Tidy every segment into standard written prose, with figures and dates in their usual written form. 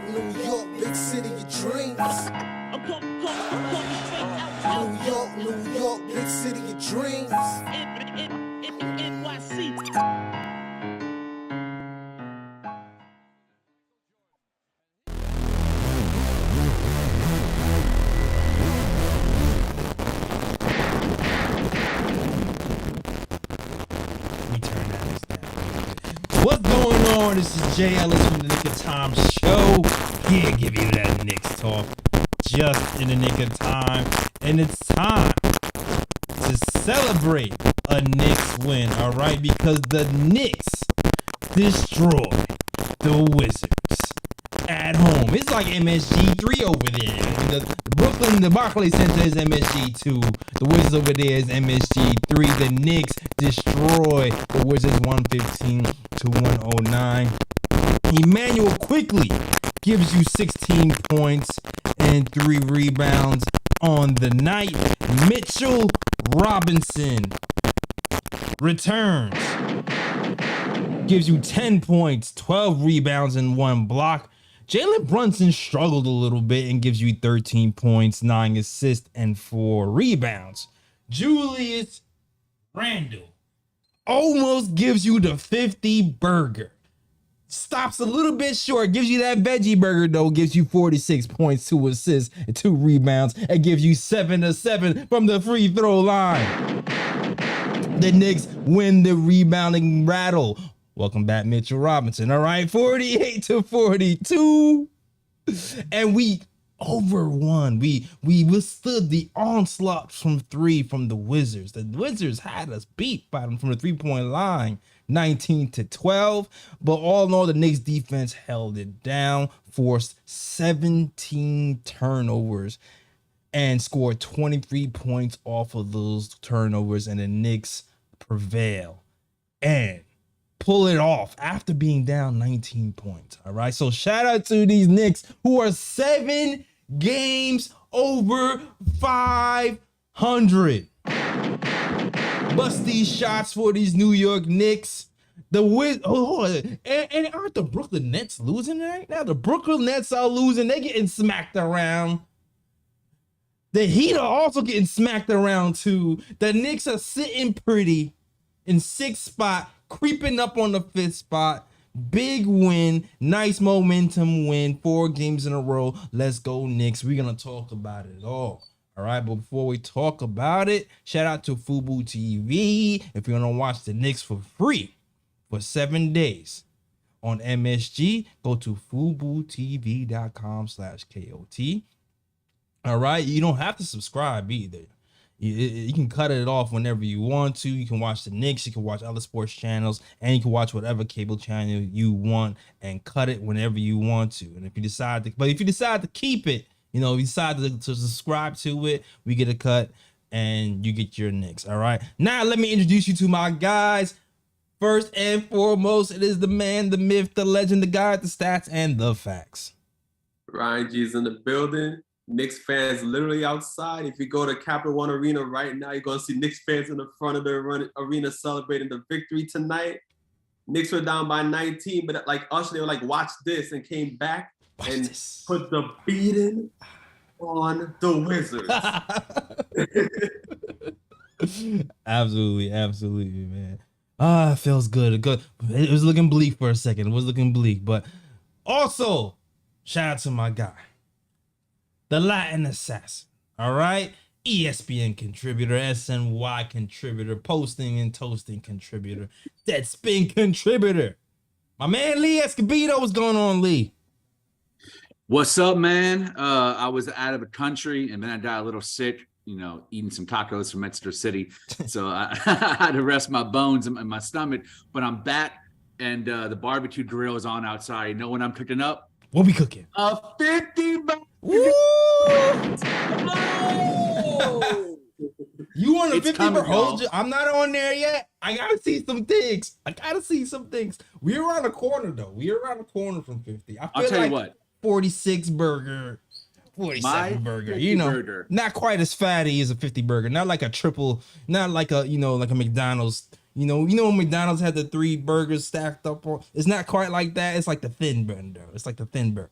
New York, big city of dreams. New York, big city of dreams. NYC. What's going on? This is Jay Ellis from the Knick Of Time Show. Here, give you that Knicks talk just in the nick of time. And it's time to celebrate a Knicks win, all right? Because the Knicks destroy the Wizards at home. It's like MSG3 over there. The Barclays Center is MSG2. The Wizards over there is MSG3. The Knicks destroy the Wizards 115 to 109. Emmanuel quickly gives you 16 points and 3 rebounds on the night. Mitchell Robinson returns, gives you 10 points, 12 rebounds, and 1 block. Jalen Brunson struggled a little bit and gives you 13 points, 9 assists, and 4 rebounds. Julius Randle almost gives you the 50 burger. Stops a little bit short, gives you that veggie burger though, gives you 46 points, 2 assists, and 2 rebounds, and gives you 7 of 7 from the free throw line. The Knicks win the rebounding battle. Welcome back, Mitchell Robinson. All right, 48 to 42. And we overwon. We withstood the onslaught from 3 from the Wizards. The Wizards had us beat by them from the 3-point line, 19 to 12. But all in all, the Knicks defense held it down, forced 17 turnovers, and scored 23 points off of those turnovers. And the Knicks prevail and pull it off after being down 19 points. All right. So shout out to these Knicks who are 7 games over 500. Bust these shots for these New York Knicks. And aren't the Brooklyn Nets losing right now? The Brooklyn Nets are losing. They're getting smacked around. The Heat are also getting smacked around too. The Knicks are sitting pretty in 6th spot, creeping up on the 5th spot. Big win, nice momentum win, 4 games in a row. Let's go Knicks. We're gonna talk about it all right, but before we talk about it, shout out to Fubo TV. If you're gonna watch the Knicks for free for 7 days on MSG, go to FuboTV.com/KOT. All right, you don't have to subscribe either. You can cut it off whenever you want to. You can watch the Knicks, you can watch other sports channels, and you can watch whatever cable channel you want and cut it whenever you want to. And if you decide to keep it, if you decide to subscribe to it, we get a cut and you get your Knicks. All right. Now let me introduce you to my guys. First and foremost, it is the man, the myth, the legend, the guy with the stats and the facts. Ryan G's in the building. Knicks fans literally outside. If you go to Capital One Arena right now, you're going to see Knicks fans in the front of the arena celebrating the victory tonight. Knicks were down by 19, but like Usher, they were like, watch this, and came back and put the beating on the Wizards. Absolutely, man. It feels good. Good. It was looking bleak for a second. It was looking bleak, but also shout out to my guy, the Latin Assassin, all right? ESPN contributor, SNY contributor, posting and toasting contributor, Deadspin contributor. My man Lee Escobedo, what's going on, Lee? What's up, man? I was out of the country and then I got a little sick, eating some tacos from Mexico City. So I had to rest my bones and my stomach, but I'm back and the barbecue grill is on outside. You know what I'm cooking up? What we cooking? A 50 Woo! You want a 50 per hold? I'm not on there yet. I gotta see some things. We're around a corner though. We're around a corner from 50. I'll tell you what. 46 burger, 47 burger. Burger. Not quite as fatty as a 50 burger. Not like a triple. Not like a like a McDonald's when McDonald's had the 3 burgers stacked up on. It's not quite like that. It's like the thin burger. It's like the thin burger.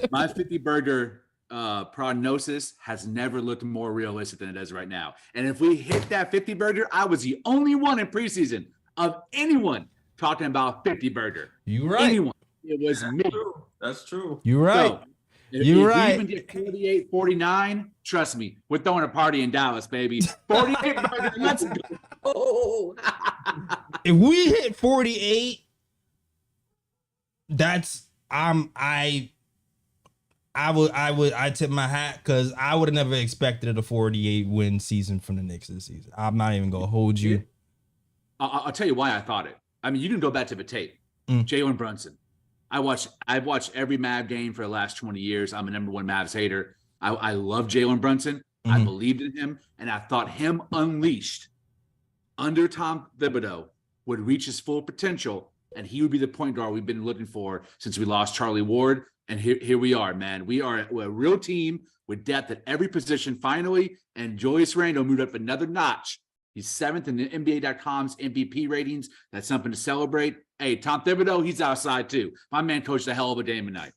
My 50 burger prognosis has never looked more realistic than it does right now. And if we hit that 50 burger, I was the only one in preseason of anyone talking about 50 burger. You right. Anyone. It was me. That's true. You're right. So, You're if right. we even get 48, 49, trust me, we're throwing a party in Dallas, baby. 48 burger, let's go. If we hit 48, that's I tip my hat because I would have never expected a 48 win season from the Knicks this season. I'm not even gonna hold you. I'll tell you why I thought it. I mean, you can go back to the tape. Jalen Brunson. I've watched every Mav game for the last 20 years. I'm a #1 Mavs hater. I love Jalen Brunson. I believed in him, and I thought him unleashed under Tom Thibodeau would reach his full potential, and he would be the point guard we've been looking for since we lost Charlie Ward. And here we are, man. We're a real team with depth at every position finally, and Julius Randle moved up another notch. He's 7th in the NBA.com's MVP ratings. That's something to celebrate. Hey, Tom Thibodeau, he's outside too. My man coached a hell of a game tonight.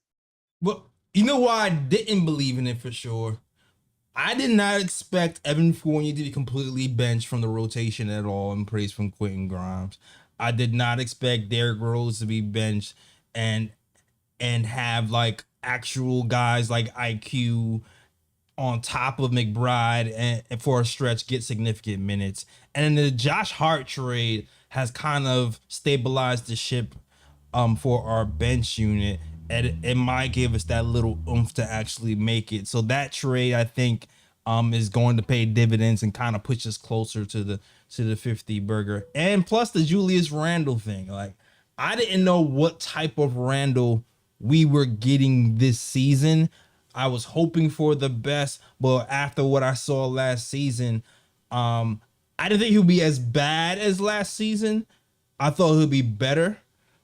Well, you know why I didn't believe in it for sure? I did not expect Evan Fournier to be completely benched from the rotation at all in praise from Quentin Grimes. I did not expect Derrick Rose to be benched and have like actual guys like IQ on top of McBride and for a stretch get significant minutes. And then the Josh Hart trade has kind of stabilized the ship for our bench unit. And it might give us that little oomph to actually make it. So that trade, I think, is going to pay dividends and kind of push us closer to the 50 burger. And plus the Julius Randle thing. Like, I didn't know what type of Randle we were getting this season. I was hoping for the best, but after what I saw last season, I didn't think he would be as bad as last season. I thought he would be better,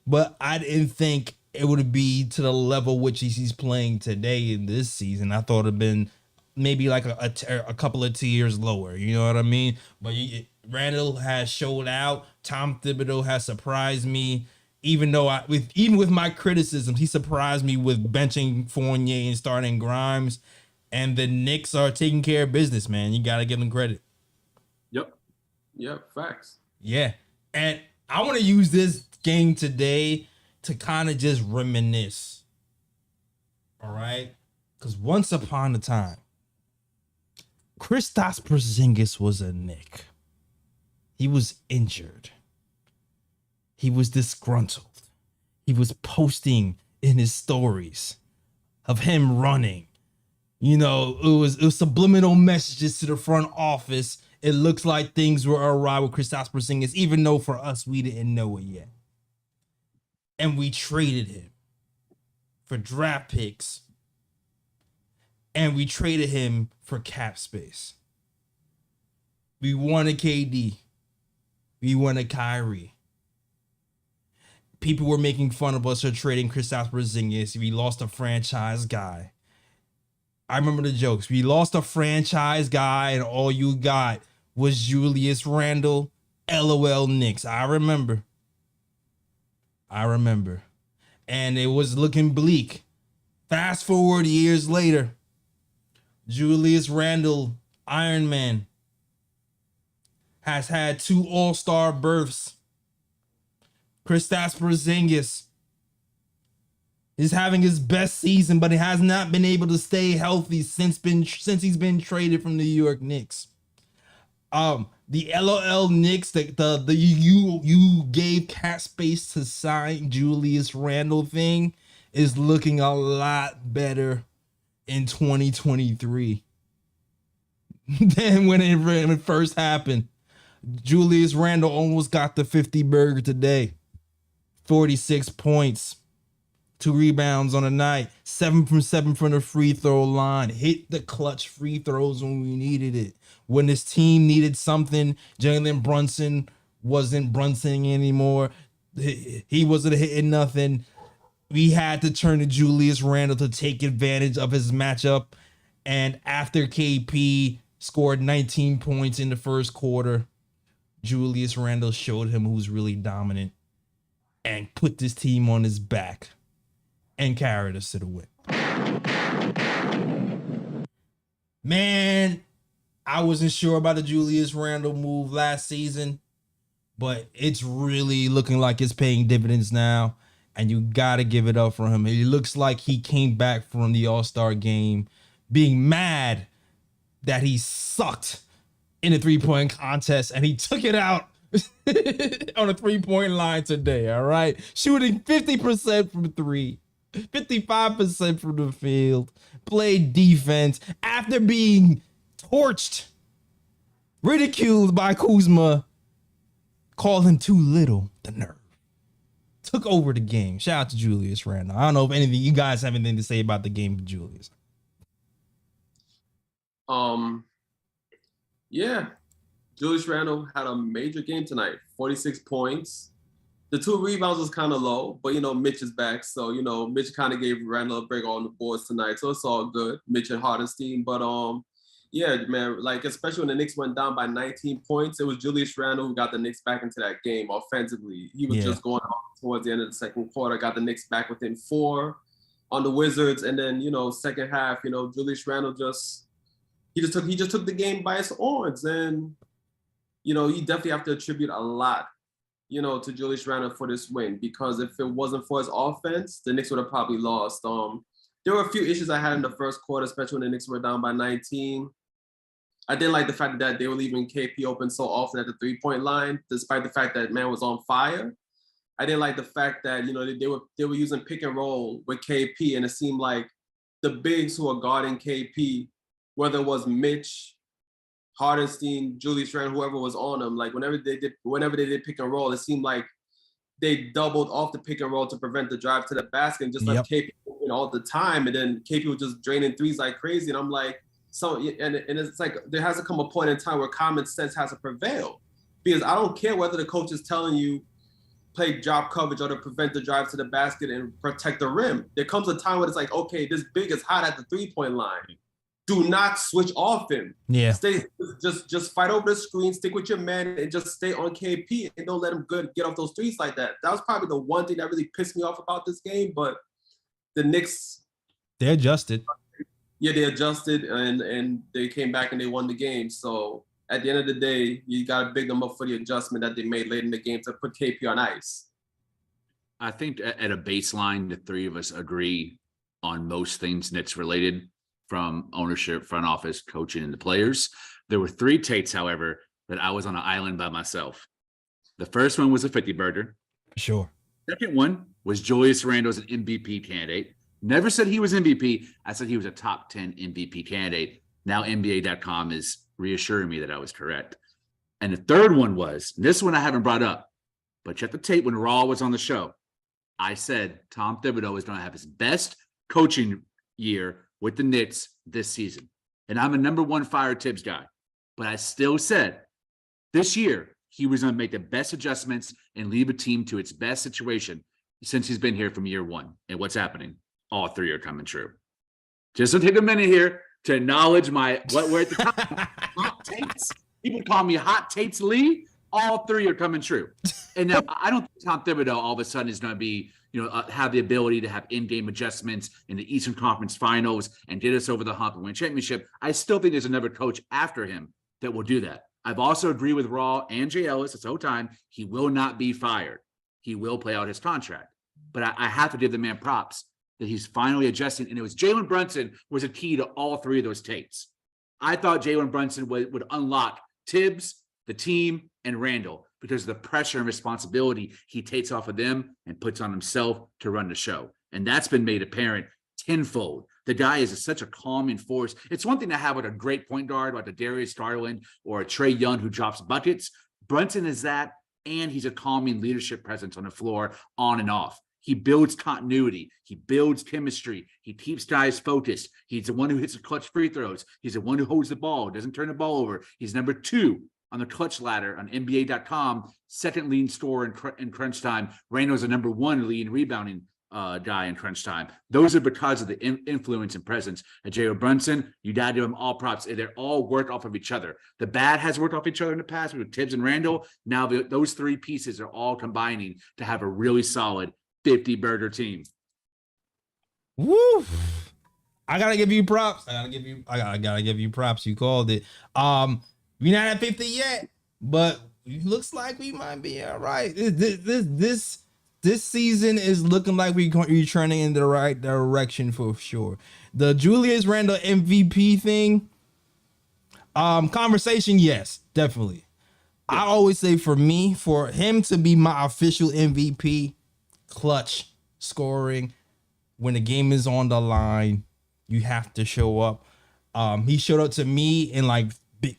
but I didn't think it would be to the level which he's playing today in this season. I thought it'd been maybe like a couple of tiers lower. You know what I mean? But Randall has showed out. Tom Thibodeau has surprised me. Even though with my criticisms, he surprised me with benching Fournier and starting Grimes. And the Knicks are taking care of business, man. You got to give them credit. Yep, facts. Yeah. And I want to use this game today to kind of just reminisce. All right? Because once upon a time, Kristaps Porzingis was a Knick. He was injured. He was disgruntled. He was posting in his stories of him running. You know, it was subliminal messages to the front office. It looks like things were awry with Kristaps Porzingis, even though for us, we didn't know it yet. And we traded him for draft picks. And we traded him for cap space. We wanted KD. We wanted Kyrie. People were making fun of us for trading Kristaps Porzingis. We lost a franchise guy. I remember the jokes. We lost a franchise guy, and all you got was Julius Randle. LOL Knicks. I remember. And it was looking bleak. Fast forward years later. Julius Randle, Iron Man, has had 2 All-Star berths. Kristaps Porzingis is having his best season, but he has not been able to stay healthy since he's been traded from the New York Knicks. The LOL Knicks, you gave cap space to sign Julius Randle thing is looking a lot better in 2023 than when it first happened. Julius Randle almost got the 50 burger today. 46 points, 2 rebounds on a night, 7 from 7 from the free throw line, hit the clutch free throws when we needed it. When this team needed something, Jalen Brunson wasn't Brunsoning anymore. He wasn't hitting nothing. We had to turn to Julius Randle to take advantage of his matchup. And after KP scored 19 points in the first quarter, Julius Randle showed him who's really dominant and put this team on his back and carried us to the win. Man, I wasn't sure about the Julius Randle move last season, but it's really looking like it's paying dividends now, and you got to give it up for him. It looks like he came back from the AllStar game being mad that he sucked in a three-point contest, and he took it out on a three-point line today, all right? Shooting 50% from three, 55% from the field, played defense after being torched, ridiculed by Kuzma, called him too little, the nerve. Took over the game. Shout out to Julius Randle. I don't know if anything you guys have anything to say about the game of Julius. Yeah, Julius Randle had a major game tonight. 46 points. The 2 rebounds was kind of low, but Mitch is back, so Mitch kind of gave Randle a break on the boards tonight, so it's all good. Mitch and Hardenstein, but yeah, man, like especially when the Knicks went down by 19 points, it was Julius Randle who got the Knicks back into that game offensively. He was just going off towards the end of the second quarter, got the Knicks back within 4 on the Wizards, and then second half, Julius Randle just took the game by its horns, and you definitely have to attribute a lot to Julius Randle for this win, because if it wasn't for his offense, the Knicks would have probably lost. There were a few issues I had in the first quarter, especially when the Knicks were down by 19. I didn't like the fact that they were leaving KP open so often at the three-point line, despite the fact that man was on fire. I didn't like the fact that they were using pick and roll with KP, and it seemed like the bigs who are guarding KP, whether it was Mitch, Hardenstein, Julius Randle, whoever was on them, like whenever they did pick and roll, it seemed like they doubled off the pick and roll to prevent the drive to the basket and just left KP open all the time. And then KP was just draining threes like crazy. And I'm like, and it's like there has to come a point in time where common sense has to prevail, because I don't care whether the coach is telling you play drop coverage or to prevent the drive to the basket and protect the rim. There comes a time where it's like, okay, this big is hot at the three-point line. Do not switch off him. Yeah. Stay, just fight over the screen, stick with your man, and just stay on KP and don't let him get off those threes like that. That was probably the one thing that really pissed me off about this game. But the Knicks, they adjusted. Yeah, they adjusted and they came back and they won the game. So at the end of the day, you got to big them up for the adjustment that they made late in the game to put KP on ice. I think at a baseline, the three of us agree on most things Knicks related, from ownership, front office, coaching, and the players. There were 3 takes, however, that I was on an island by myself. The first one was a 50-burger. Sure. Second one was Julius Randle's an MVP candidate. Never said he was MVP. I said he was a top 10 MVP candidate. Now NBA.com is reassuring me that I was correct. And the third one was, this one I haven't brought up, but check the tape when Raw was on the show. I said Tom Thibodeau is going to have his best coaching year with the Knicks this season. And I'm a number 1 fire Tibbs guy. But I still said this year he was going to make the best adjustments and lead a team to its best situation since he's been here from year 1. And what's happening? All 3 are coming true. Just to take a minute here to acknowledge what we're at the top. Hot takes. People call me Hot Takes Lee. All 3 are coming true. And now I don't think Tom Thibodeau all of a sudden is going to be, have the ability to have in-game adjustments in the Eastern Conference Finals and get us over the hump and win a championship. I still think there's another coach after him that will do that. I've also agreed with Raw and Jay Ellis this whole time. He will not be fired. He will play out his contract. But I have to give the man props that he's finally adjusting. And it was Jalen Brunson was a key to all 3 of those takes. I thought Jalen Brunson would unlock Tibbs, the team, and Randall, because of the pressure and responsibility he takes off of them and puts on himself to run the show. And that's been made apparent tenfold. The guy is such a calming force. It's one thing to have a great point guard like a Darius Garland or a Trae Young who drops buckets. Brunson is that, and he's a calming leadership presence on the floor on and off. He builds continuity. He builds chemistry. He keeps guys focused. He's the one who hits the clutch free throws. He's the one who holds the ball, doesn't turn the ball over. He's number 2 on the clutch ladder on NBA.com, second leading scorer in crunch time. Randall's the number 1 lead in rebounding. guy in crunch time. Those are because of the influence and presence of Jalen Brunson. You got to give them all props. They're all work off of each other. The bad has worked off each other in the past with Tibbs and Randall. Now those three pieces are all combining to have a really solid 50-burger team. Woo! I gotta give you props. I gotta give you props. You called it. We're not at 50 yet, but it looks like we might be all right. This season is looking like we're trending in the right direction for sure. The Julius Randle MVP thing, conversation, yes, definitely. I always say for him to be my official MVP, clutch scoring when the game is on the line, you have to show up. He showed up to me in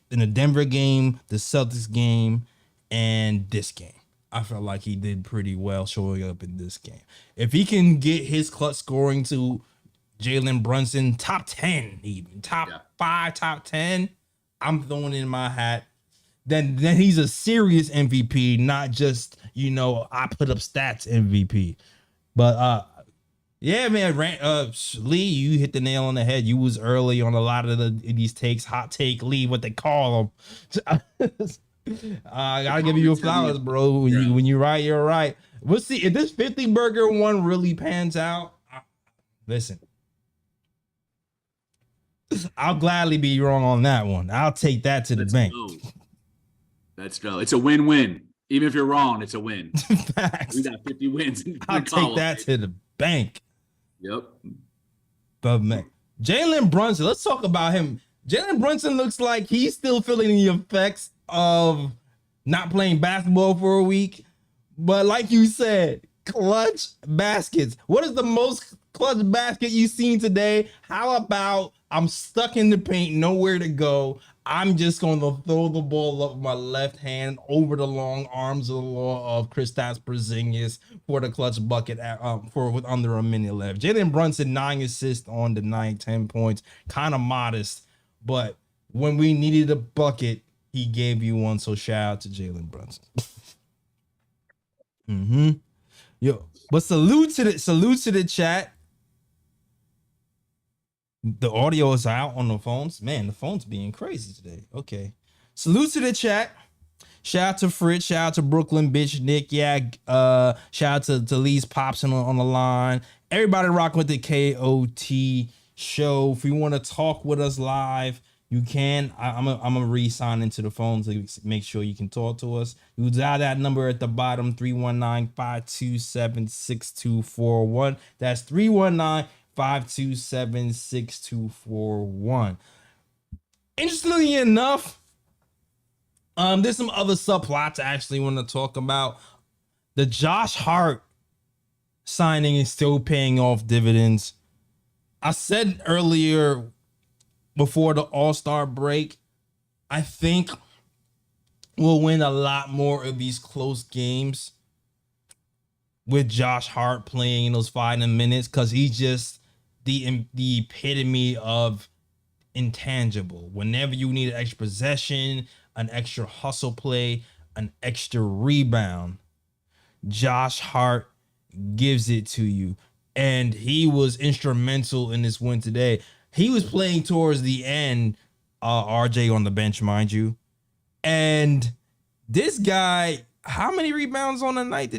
the Denver game, the Celtics game, and this game. I felt like he did pretty well showing up in this game. If he can get his clutch scoring to Jalen Brunson, top 10, even top 5, top 10, I'm throwing in my hat. Then he's a serious MVP, not just, I put up stats MVP. But yeah, man, Lee, you hit the nail on the head. You was early on a lot of these takes. Hot take Lee, what they call them. I gotta give you flowers, bro. When you right, you're right. We'll see if this 50-burger one really pans out. Listen, I'll gladly be wrong on that one. I'll take that to the bank. Let's go. It's a win-win. Even if you're wrong, it's a win. Facts. We got 50 wins. I'll take that to the bank. Yep. But man, Jalen Brunson, let's talk about him. Jalen Brunson looks like he's still feeling the effects of not playing basketball for a week. But like you said, clutch baskets. What is the most clutch basket you've seen today? How about I'm stuck in the paint, nowhere to go. I'm just going to throw the ball up with my left hand over the long arms of the law of Kristaps Porzingis for the clutch bucket with under a minute left. Jalen Brunson, 9 assists on the night, 10 points, kind of modest. But when we needed a bucket, he gave you one. So shout out to Jalen Brunson. Yo, but salute to the chat. The audio is out on the phones. Man, the phone's being crazy today. Okay. Salute to the chat. Shout out to Fritz. Shout out to Brooklyn Bitch Nick. Yeah. Shout out to Lee's Pops on the line. Everybody rocking with the KOT show. If you want to talk with us live, you can. I'm gonna re-sign into the phone to make sure you can talk to us. You dial that number at the bottom, 319-527-6241. That's 319-527-6241. Interestingly enough, there's some other subplots I actually want to talk about. The Josh Hart signing is still paying off dividends. I said earlier before the All-Star break, I think we'll win a lot more of these close games with Josh Hart playing in those 5 minutes, because he's just the epitome of intangible. Whenever you need an extra possession, an extra hustle play, an extra rebound, Josh Hart gives it to you. And he was instrumental in this win today. He was playing towards the end, RJ on the bench, mind you. And this guy, how many rebounds on the night?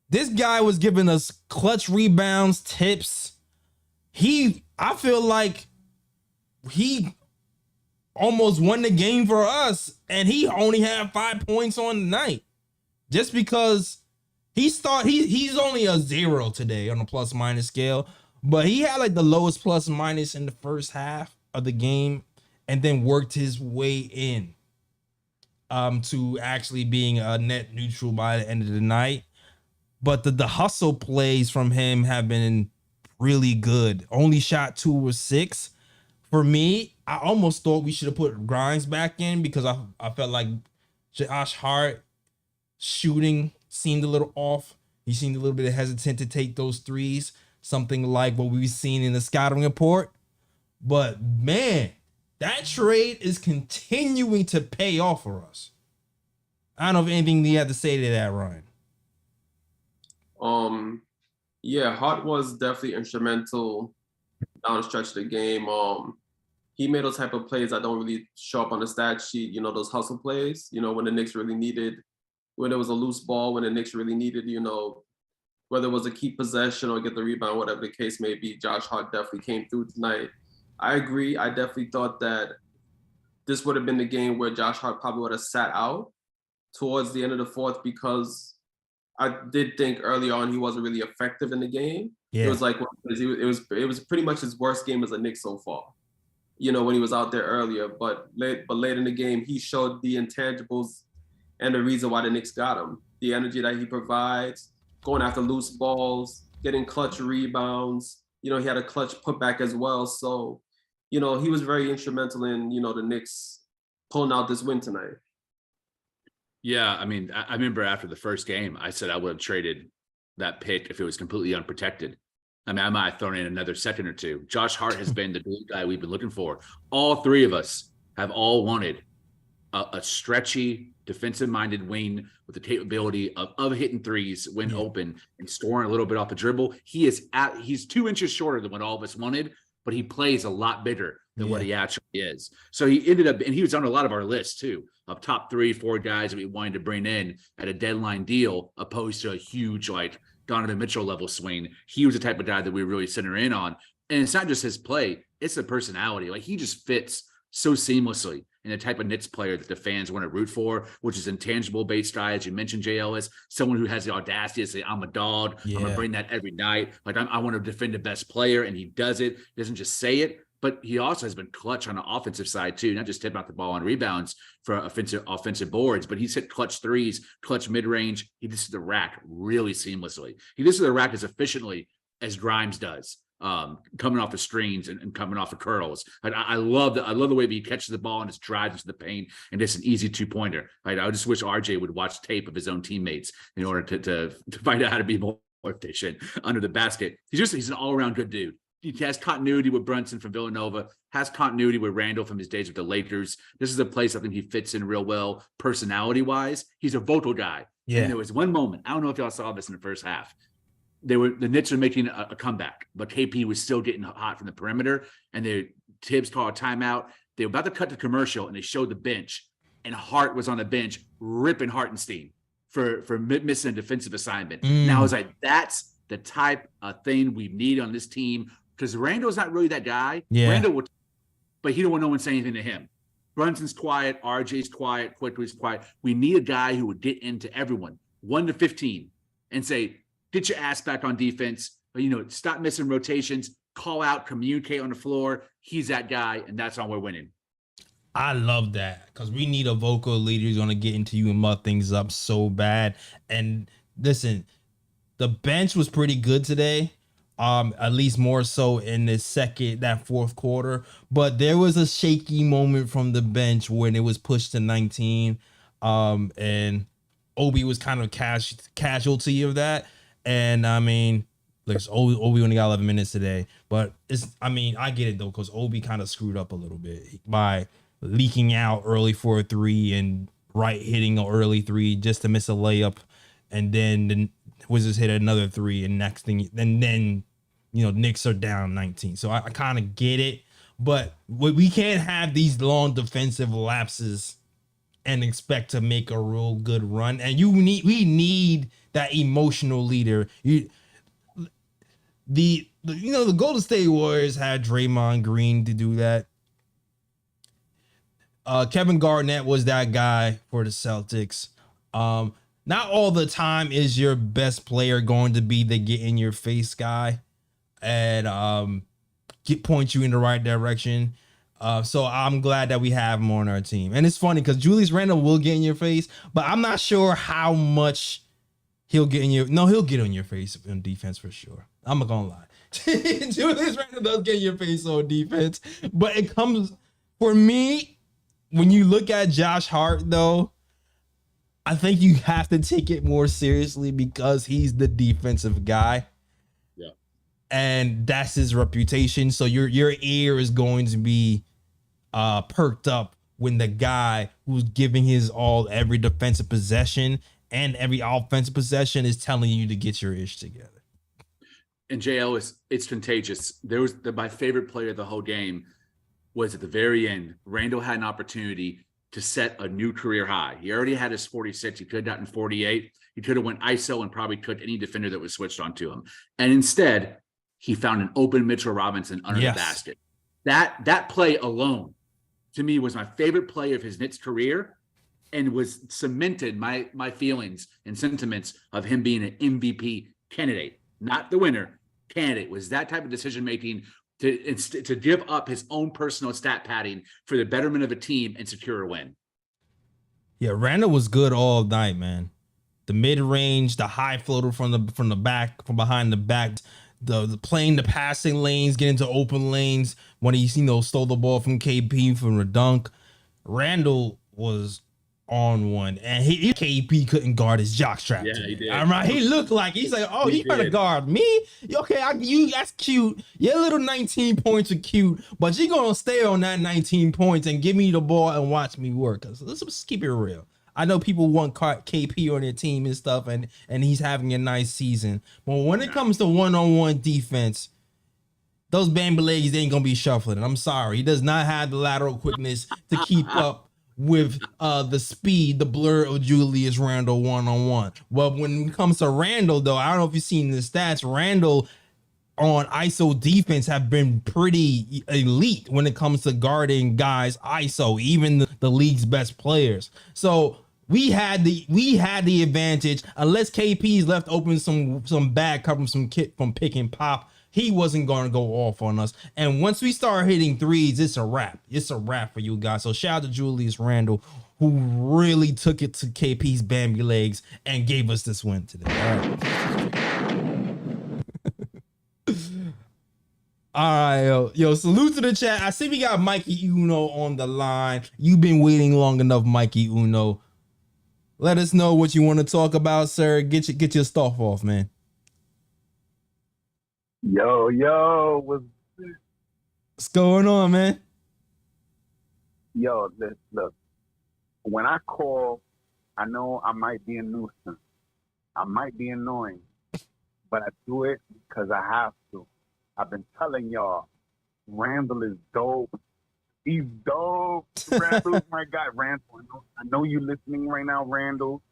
This guy was giving us clutch rebounds, tips. I feel like he almost won the game for us, and he only had 5 points on the night. Just because he's only a 0 today on the plus minus scale, but he had like the lowest plus minus in the first half of the game, and then worked his way in to actually being a net neutral by the end of the night. But the hustle plays from him have been really good. Only shot 2 or 6. For me, I almost thought we should have put Grimes back in, because I felt like Josh Hart shooting seemed a little off. He seemed a little bit hesitant to take those threes, something like what we've seen in the scouting report. But man, that trade is continuing to pay off for us. I don't know if anything you have to say to that, Ryan. Yeah, Hart was definitely instrumental down the stretch of the game. He made those type of plays that don't really show up on the stat sheet. You know, those hustle plays. You know, when the Knicks really needed, when there was a loose ball, when the Knicks really needed, you know, whether it was a keep possession or get the rebound, whatever the case may be. Josh Hart definitely came through tonight. I agree. I definitely thought that this would have been the game where Josh Hart probably would have sat out towards the end of the fourth, because I did think early on he wasn't really effective in the game. Yeah. It was like it was pretty much his worst game as a Knick so far. You know, when he was out there earlier, but late in the game, he showed the intangibles and the reason why the Knicks got him. The energy that he provides, going after loose balls, getting clutch rebounds. You know, he had a clutch putback as well. So, you know, he was very instrumental in, you know, the Knicks pulling out this win tonight. Yeah, I mean, I remember after the first game, I said I would have traded that pick if it was completely unprotected. I mean, I might have thrown in another second or two. Josh Hart has been the guy we've been looking for. All three of us have all wanted a stretchy, defensive-minded wing with the capability of hitting threes when open and scoring a little bit off the dribble. He's 2 inches shorter than what all of us wanted, but he plays a lot bigger than what he actually is. So he ended up, and he was on a lot of our lists too, of top 3-4 guys that we wanted to bring in at a deadline deal, opposed to a huge like Donovan Mitchell level swing. He was the type of guy that we really center in on. And it's not just his play, it's the personality. Like, he just fits so seamlessly in the type of Knicks player that the fans want to root for, which is intangible based guy, as you mentioned, J. Ellis, someone who has the audacity to say, I'm a dog. I'm going to bring that every night. Like, I want to defend the best player, and he does it. He doesn't just say it, but he also has been clutch on the offensive side too, not just tipping out the ball on rebounds for offensive boards, but he's hit clutch threes, clutch mid-range. He gets to the rack really seamlessly. He gets to the rack as efficiently as Grimes does, coming off the screens and coming off the curls. I love the way he catches the ball and just drives into the paint, and it's an easy 2-pointer. Right? I just wish RJ would watch tape of his own teammates in order to find out how to be more efficient under the basket. He's an all-around good dude. He has continuity with Brunson from Villanova, has continuity with Randall from his days with the Lakers. This is a place I think he fits in real well, personality-wise. He's a vocal guy. Yeah. And there was one moment, I don't know if y'all saw this in the first half. The Knicks were making a comeback, but KP was still getting hot from the perimeter, and Tibbs called a timeout. They were about to cut the commercial, and they showed the bench, and Hart was on the bench ripping Hartenstein for missing a defensive assignment. Now I was like, that's the type of thing we need on this team, because Randall's not really that guy. Randall will, but he don't want no one saying anything to him. Brunson's quiet, RJ's quiet, Quickly's quiet. We need a guy who would get into everyone 1 to 15 and say, get your ass back on defense, stop missing rotations, call out, communicate on the floor. He's that guy, and that's how we're winning. I love that, because we need a vocal leader who's going to get into you and muck things up so bad. And listen, the bench was pretty good today, at least more so in that fourth quarter. But there was a shaky moment from the bench when it was pushed to 19, and Obi was kind of casualty of that. And I mean, like, Obi only got 11 minutes today, but I get it though, because Obi kind of screwed up a little bit by leaking out early for a 3 and hitting an early 3 just to miss a layup, and then the Wizards hit another 3, and next thing, and then Knicks are down 19. So I kind of get it, but we can't have these long defensive lapses and expect to make a real good run. And we need that emotional leader. The Golden State Warriors had Draymond Green to do that. Kevin Garnett was that guy for the Celtics. Not all the time is your best player going to be the get in your face guy and point you in the right direction. So I'm glad that we have him on our team. And it's funny because Julius Randle will get in your face, but I'm not sure how much he'll get in he'll get on your face on defense for sure. I'm not gonna lie. Julius Randle does get in your face on defense, but it comes, for me, when you look at Josh Hart though, I think you have to take it more seriously because he's the defensive guy. Yeah. And that's his reputation. So your ear is going to be perked up when the guy who's giving his all every defensive possession and every offensive possession is telling you to get your ish together. and JL it's contagious. There was my favorite player of the whole game was at the very end. Randall had an opportunity to set a new career high. He already had his 46. He could have gotten 48. He could have went ISO and probably cooked any defender that was switched onto him. And instead, he found an open Mitchell Robinson under the basket. That play alone, to me, was my favorite play of his Knicks career, and was cemented my feelings and sentiments of him being an MVP candidate, not the winner. Candidate was that type of decision making to give up his own personal stat padding for the betterment of a team and secure a win. Yeah, Randall was good all night, man. The mid range, the high floater from the back, from behind the back, the playing the passing lanes, getting to open lanes when he stole the ball from KP from the dunk. Randall was on one, and KP couldn't guard his jockstrap. Yeah, he did. All right, he looked like he's like, oh, you gotta guard me? Okay, that's cute. Your little 19 points are cute, but you're gonna stay on that 19 points and give me the ball and watch me work. Cause let's just keep it real. I know people want KP on their team and stuff, and he's having a nice season. But when it comes to one-on-one defense, those Bambi legs ain't gonna be shuffling. I'm sorry, he does not have the lateral quickness to keep up with the speed, the blur of Julius Randle one-on-one. Well, when it comes to Randall, though, I don't know if you've seen the stats. Randall on ISO defense have been pretty elite when it comes to guarding guys ISO, even the league's best players. So we had the advantage. Unless KP's left open some bad cover from pick and pop, he wasn't going to go off on us. And once we start hitting threes, it's a wrap. It's a wrap for you guys. So shout out to Julius Randle, who really took it to KP's Bambi legs and gave us this win today. All right. All right, yo, salute to the chat. I see we got Mikey Uno on the line. You've been waiting long enough, Mikey Uno. Let us know what you want to talk about, sir. Get your stuff off, man. Yo, what's going on, man? Yo, look, when I call, I know I might be a nuisance. I might be annoying, but I do it because I have to. I've been telling y'all, Randall is dope. He's dope. Randall's my guy. Randall, I know you listening right now, Randall.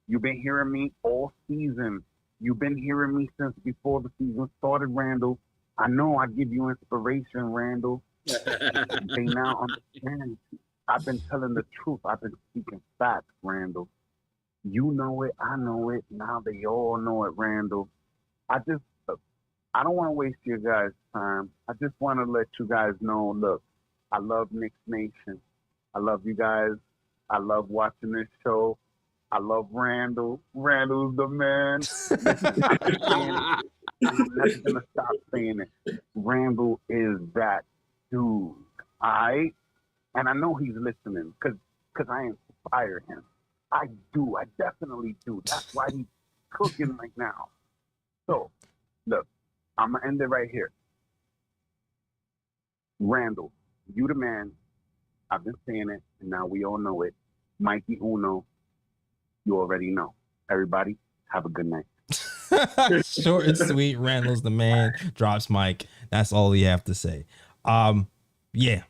You've been hearing me all season. You've been hearing me since before the season started, Randall. I know I give you inspiration, Randall. They now understand. I've been telling the truth. I've been speaking facts, Randall. You know it. I know it. Now they all know it, Randall. I don't want to waste your guys' time. I just want to let you guys know, look, I love Knicks Nation. I love you guys. I love watching this show. I love Randall. Randall's the man. I'm never going to stop saying it. Randall is that dude. All right? And I know he's listening because I inspire him. I do. I definitely do. That's why he's cooking right now. So, look, I'm going to end it right here. Randall, you the man. I've been saying it, and now we all know it. Mikey Uno. You already know. Everybody, have a good night. Short and sweet. Randall's the man. Drops mic. That's all we have to say. Yeah.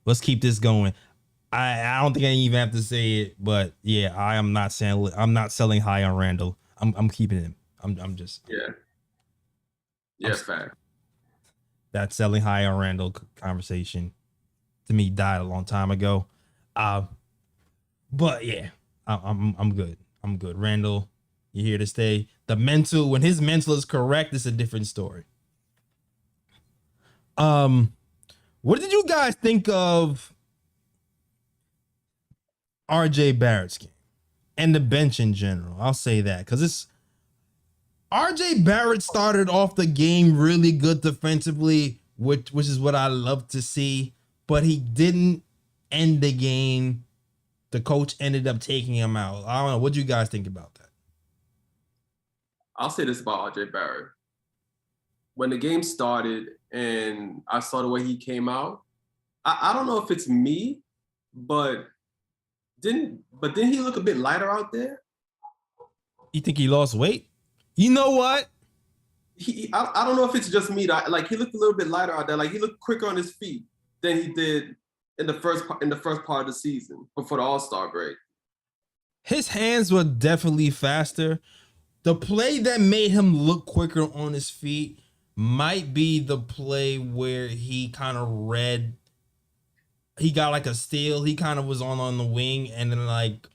Let's keep this going. I don't think I even have to say it, but yeah, I'm not selling high on Randall. I'm keeping him. I'm just Fact. That selling high on Randall conversation to me died a long time ago. But yeah, I'm good. I'm good. Randall, you're here to stay. When his mental is correct, it's a different story. What did you guys think of RJ Barrett's game and the bench in general? I'll say that because RJ Barrett started off the game really good defensively, which is what I love to see, but he didn't end the game. The coach ended up taking him out. I don't know. What do you guys think about that? I'll say this about RJ Barrett. When the game started and I saw the way he came out, I don't know if it's me, but didn't he look a bit lighter out there? You think he lost weight? You know what? I don't know if it's just me. Like he looked a little bit lighter out there. Like he looked quicker on his feet than he did in the first part of the season before the All-Star break. His hands were definitely faster. The play that made him look quicker on his feet might be the play where he kind of read. He got like a steal. He kind of was on the wing and then like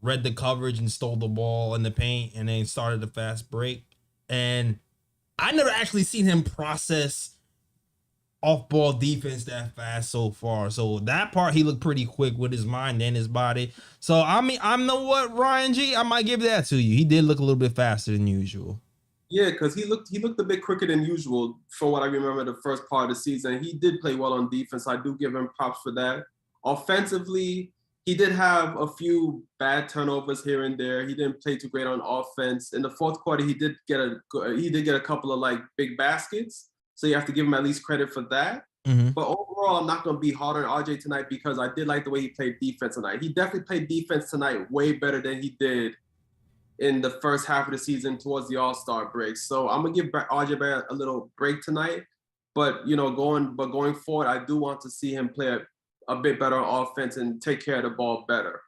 read the coverage and stole the ball in the paint and then started the fast break. And I never actually seen him process off-ball defense that fast so far. So that part, he looked pretty quick with his mind and his body. So, I mean, I know what, Ryan G, I might give that to you. He did look a little bit faster than usual. Yeah, because he looked a bit quicker than usual from what I remember the first part of the season. He did play well on defense. I do give him props for that. Offensively, he did have a few bad turnovers here and there. He didn't play too great on offense. In the fourth quarter, he did get a couple of like big baskets. So you have to give him at least credit for that. Mm-hmm. But overall, I'm not going to be hard on RJ tonight because I did like the way he played defense tonight. He definitely played defense tonight way better than he did in the first half of the season towards the All-Star break. So I'm going to give RJ Barrett a little break tonight. But, going forward, I do want to see him play a bit better on offense and take care of the ball better.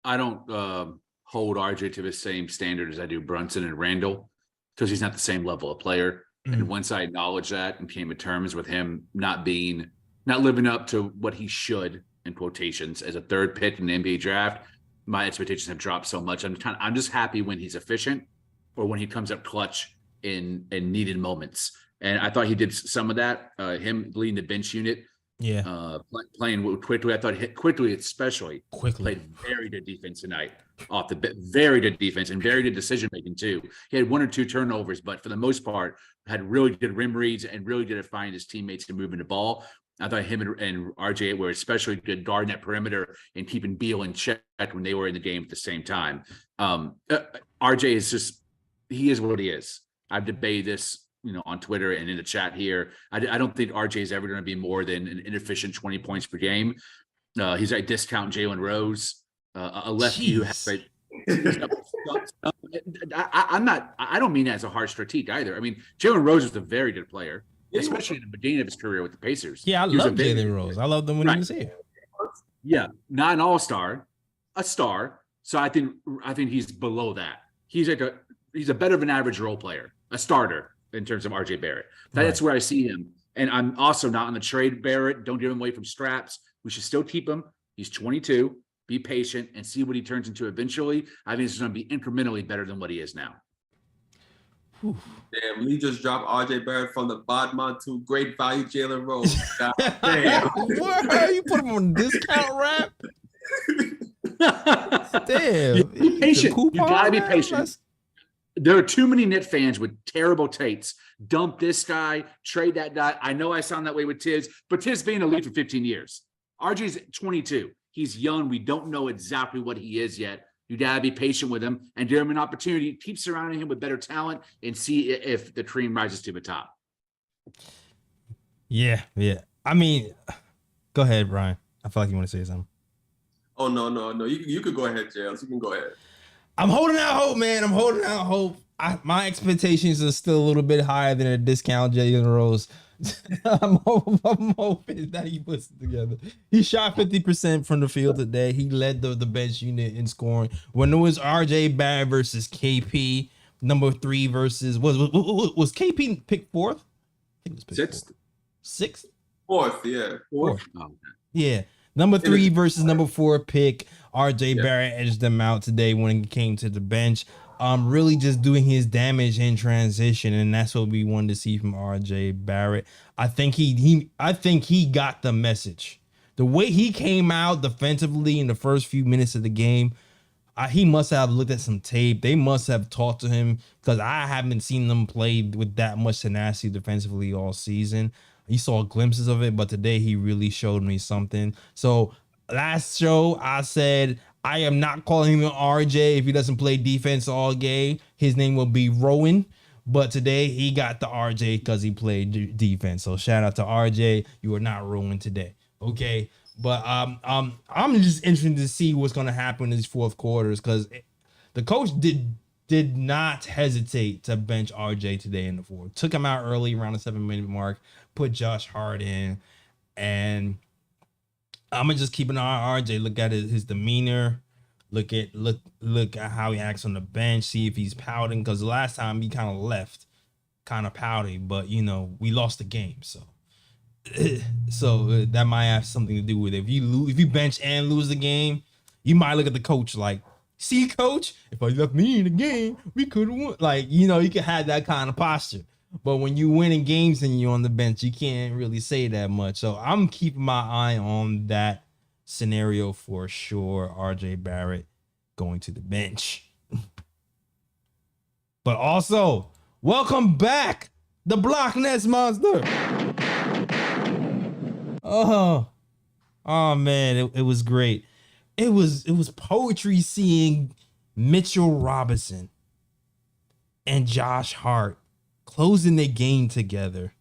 I don't hold RJ to the same standard as I do Brunson and Randall because he's not the same level of player. And once I acknowledged that and came to terms with him not living up to what he should, in quotations, as a third pick in the NBA draft, my expectations have dropped so much. I'm just happy when he's efficient or when he comes up clutch in needed moments. And I thought he did some of that. Him leading the bench unit, playing quickly. I thought quickly, especially played very good defense tonight. Off the bit, very good defense and very good decision making too. He had one or two turnovers, but for the most part, had really good rim reads and really good at finding his teammates to move in the ball. I thought him and RJ were especially good guarding that perimeter and keeping Beal in check when they were in the game at the same time. RJ is he is what he is. I've debated this, on Twitter and in the chat here. I don't think RJ is ever going to be more than an inefficient 20 points per game. He's like discount Jalen Rose. A lefty who has I don't mean that as a harsh critique either. I mean, Jalen Rose is a very good player, especially in the beginning of his career with the Pacers. Yeah, I love Jalen Rose. I loved him when he was here. Yeah, not an all-star, a star. So I think he's below that. He's a better of an average role player, a starter in terms of RJ Barrett. That's where I see him. And I'm also not on the trade Barrett. Don't give him away from straps. We should still keep him. He's 22. Be patient and see what he turns into eventually. I think it's going to be incrementally better than what he is now. Damn, Lee just dropped RJ Barrett from the bottom to great value Jalen Rose. God damn. What? You put him on discount rap? Damn. Be patient. You gotta be patient. There are too many Knicks fans with terrible takes. Dump this guy, trade that guy. I know I sound that way with Tiz, but Tiz been in the league for 15 years. RJ's 22. He's young. We don't know exactly what he is yet. You gotta be patient with him and give him an opportunity. Keep surrounding him with better talent and see if the cream rises to the top. Yeah. I mean, go ahead, Brian. I feel like you want to say something. Oh no. You could go ahead, Jails. You can go ahead. I'm holding out hope, man. I'm holding out hope. My expectations are still a little bit higher than a discount Jalen Rose. I'm hoping that he puts it together. He shot 50% from the field today. He led the bench unit in scoring. When it was RJ Barrett versus KP, number 3 versus was KP picked 4th? I think it was picked 6th. 4th, yeah. 4th. Oh, yeah. Number 3 versus number 4 pick. RJ Barrett edged them out today when it came to the bench. Really just doing his damage in transition, and that's what we wanted to see from RJ Barrett. I think he got the message. The way he came out defensively in the first few minutes of the game, he must have looked at some tape. They must have talked to him because I haven't seen them play with that much tenacity defensively all season. You saw glimpses of it, but today he really showed me something. So last show I said, I am not calling him an RJ if he doesn't play defense all game. His name will be Rowan. But today he got the RJ because he played defense. So shout out to RJ. You are not Rowan today. Okay. But I'm just interested to see what's gonna happen in these fourth quarters because the coach did did not hesitate to bench RJ today in the fourth. Took him out early around the 7-minute mark, put Josh Hart in, and I'm gonna just keep an eye on RJ. Look at his demeanor. Look at how he acts on the bench. See if he's pouting, because the last time he kind of left, kind of pouting. But we lost the game, so that might have something to do with it. If you bench and lose the game, you might look at the coach like, see, coach, if I left me in the game, we could have won. Like, you can have that kind of posture. But when you winning games and you're on the bench, you can't really say that much. So I'm keeping my eye on that scenario for sure. RJ Barrett going to the bench. But also, welcome back, the Block Nest Monster. Oh man, it was great. It was poetry seeing Mitchell Robinson and Josh Hart closing the game together,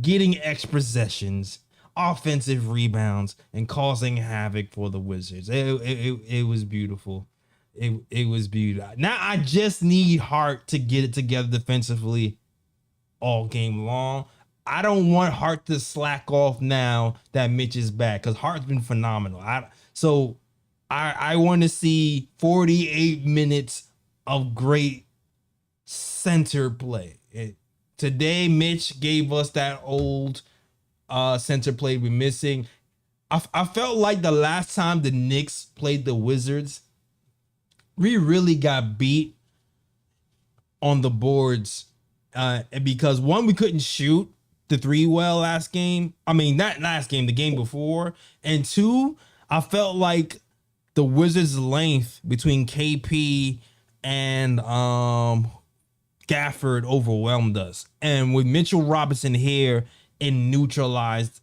getting extra possessions, offensive rebounds, and causing havoc for the Wizards. It was beautiful. It was beautiful. Now I just need Hart to get it together defensively all game long. I don't want Hart to slack off now that Mitch is back, because Hart's been phenomenal. I want to see 48 minutes of great center play. Today, Mitch gave us that old center play we're missing. I felt like the last time the Knicks played the Wizards, we really got beat on the boards because one, we couldn't shoot the three well last game. I mean, not last game, the game before. And two, I felt like the Wizards' length between KP and Gafford overwhelmed us. And with Mitchell Robinson here, it neutralized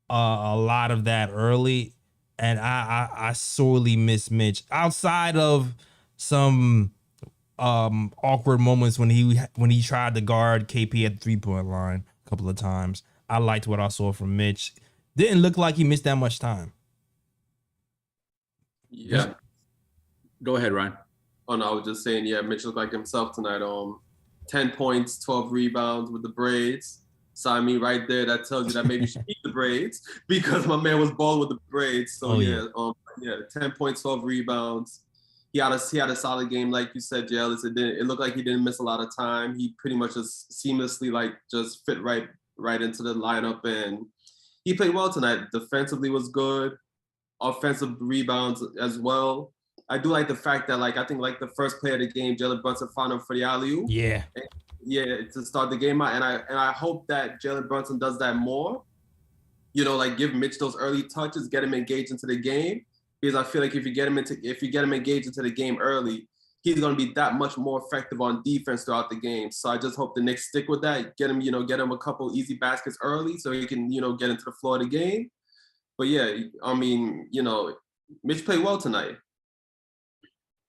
a lot of that early. And I sorely miss Mitch. Outside of some awkward moments when he tried to guard KP at the 3-point line a couple of times, I liked what I saw from Mitch. Didn't look like he missed that much time. Yeah. Go ahead, Ryan. Oh no, I was just saying, yeah, Mitch looked like himself tonight. 10 points, 12 rebounds with the braids. So I mean, right there, that tells you that maybe you should keep the braids, because my man was balling with the braids. So yeah, 10 points, 12 rebounds. He had a solid game, like you said, Jealous. It looked like he didn't miss a lot of time. He pretty much just seamlessly just fit right into the lineup, and he played well tonight. Defensively was good. Offensive rebounds as well. I do like the fact that I think the first play of the game, Jalen Brunson found him for the alley-oop. Yeah. Yeah, to start the game out. And I hope that Jalen Brunson does that more. Give Mitch those early touches, get him engaged into the game. Because I feel like if you get him engaged into the game early, he's gonna be that much more effective on defense throughout the game. So I just hope the Knicks stick with that. Get him a couple easy baskets early so he can, get into the flow of the game. But yeah, I mean, Mitch played well tonight.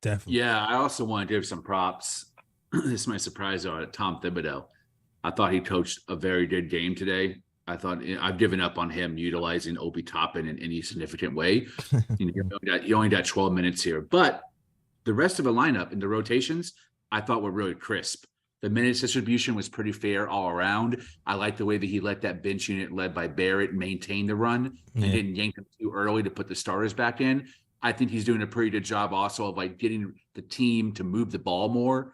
Definitely. Yeah, I also want to give some props. This might surprise Tom Thibodeau. I thought he coached a very good game today. I thought I've given up on him utilizing Obi Toppin in any significant way. He only got 12 minutes here, but the rest of the lineup and the rotations I thought were really crisp. The minutes distribution was pretty fair all around. I like the way that he let that bench unit led by Barrett maintain the run and didn't yank them too early to put the starters back in. I think he's doing a pretty good job also of getting the team to move the ball more.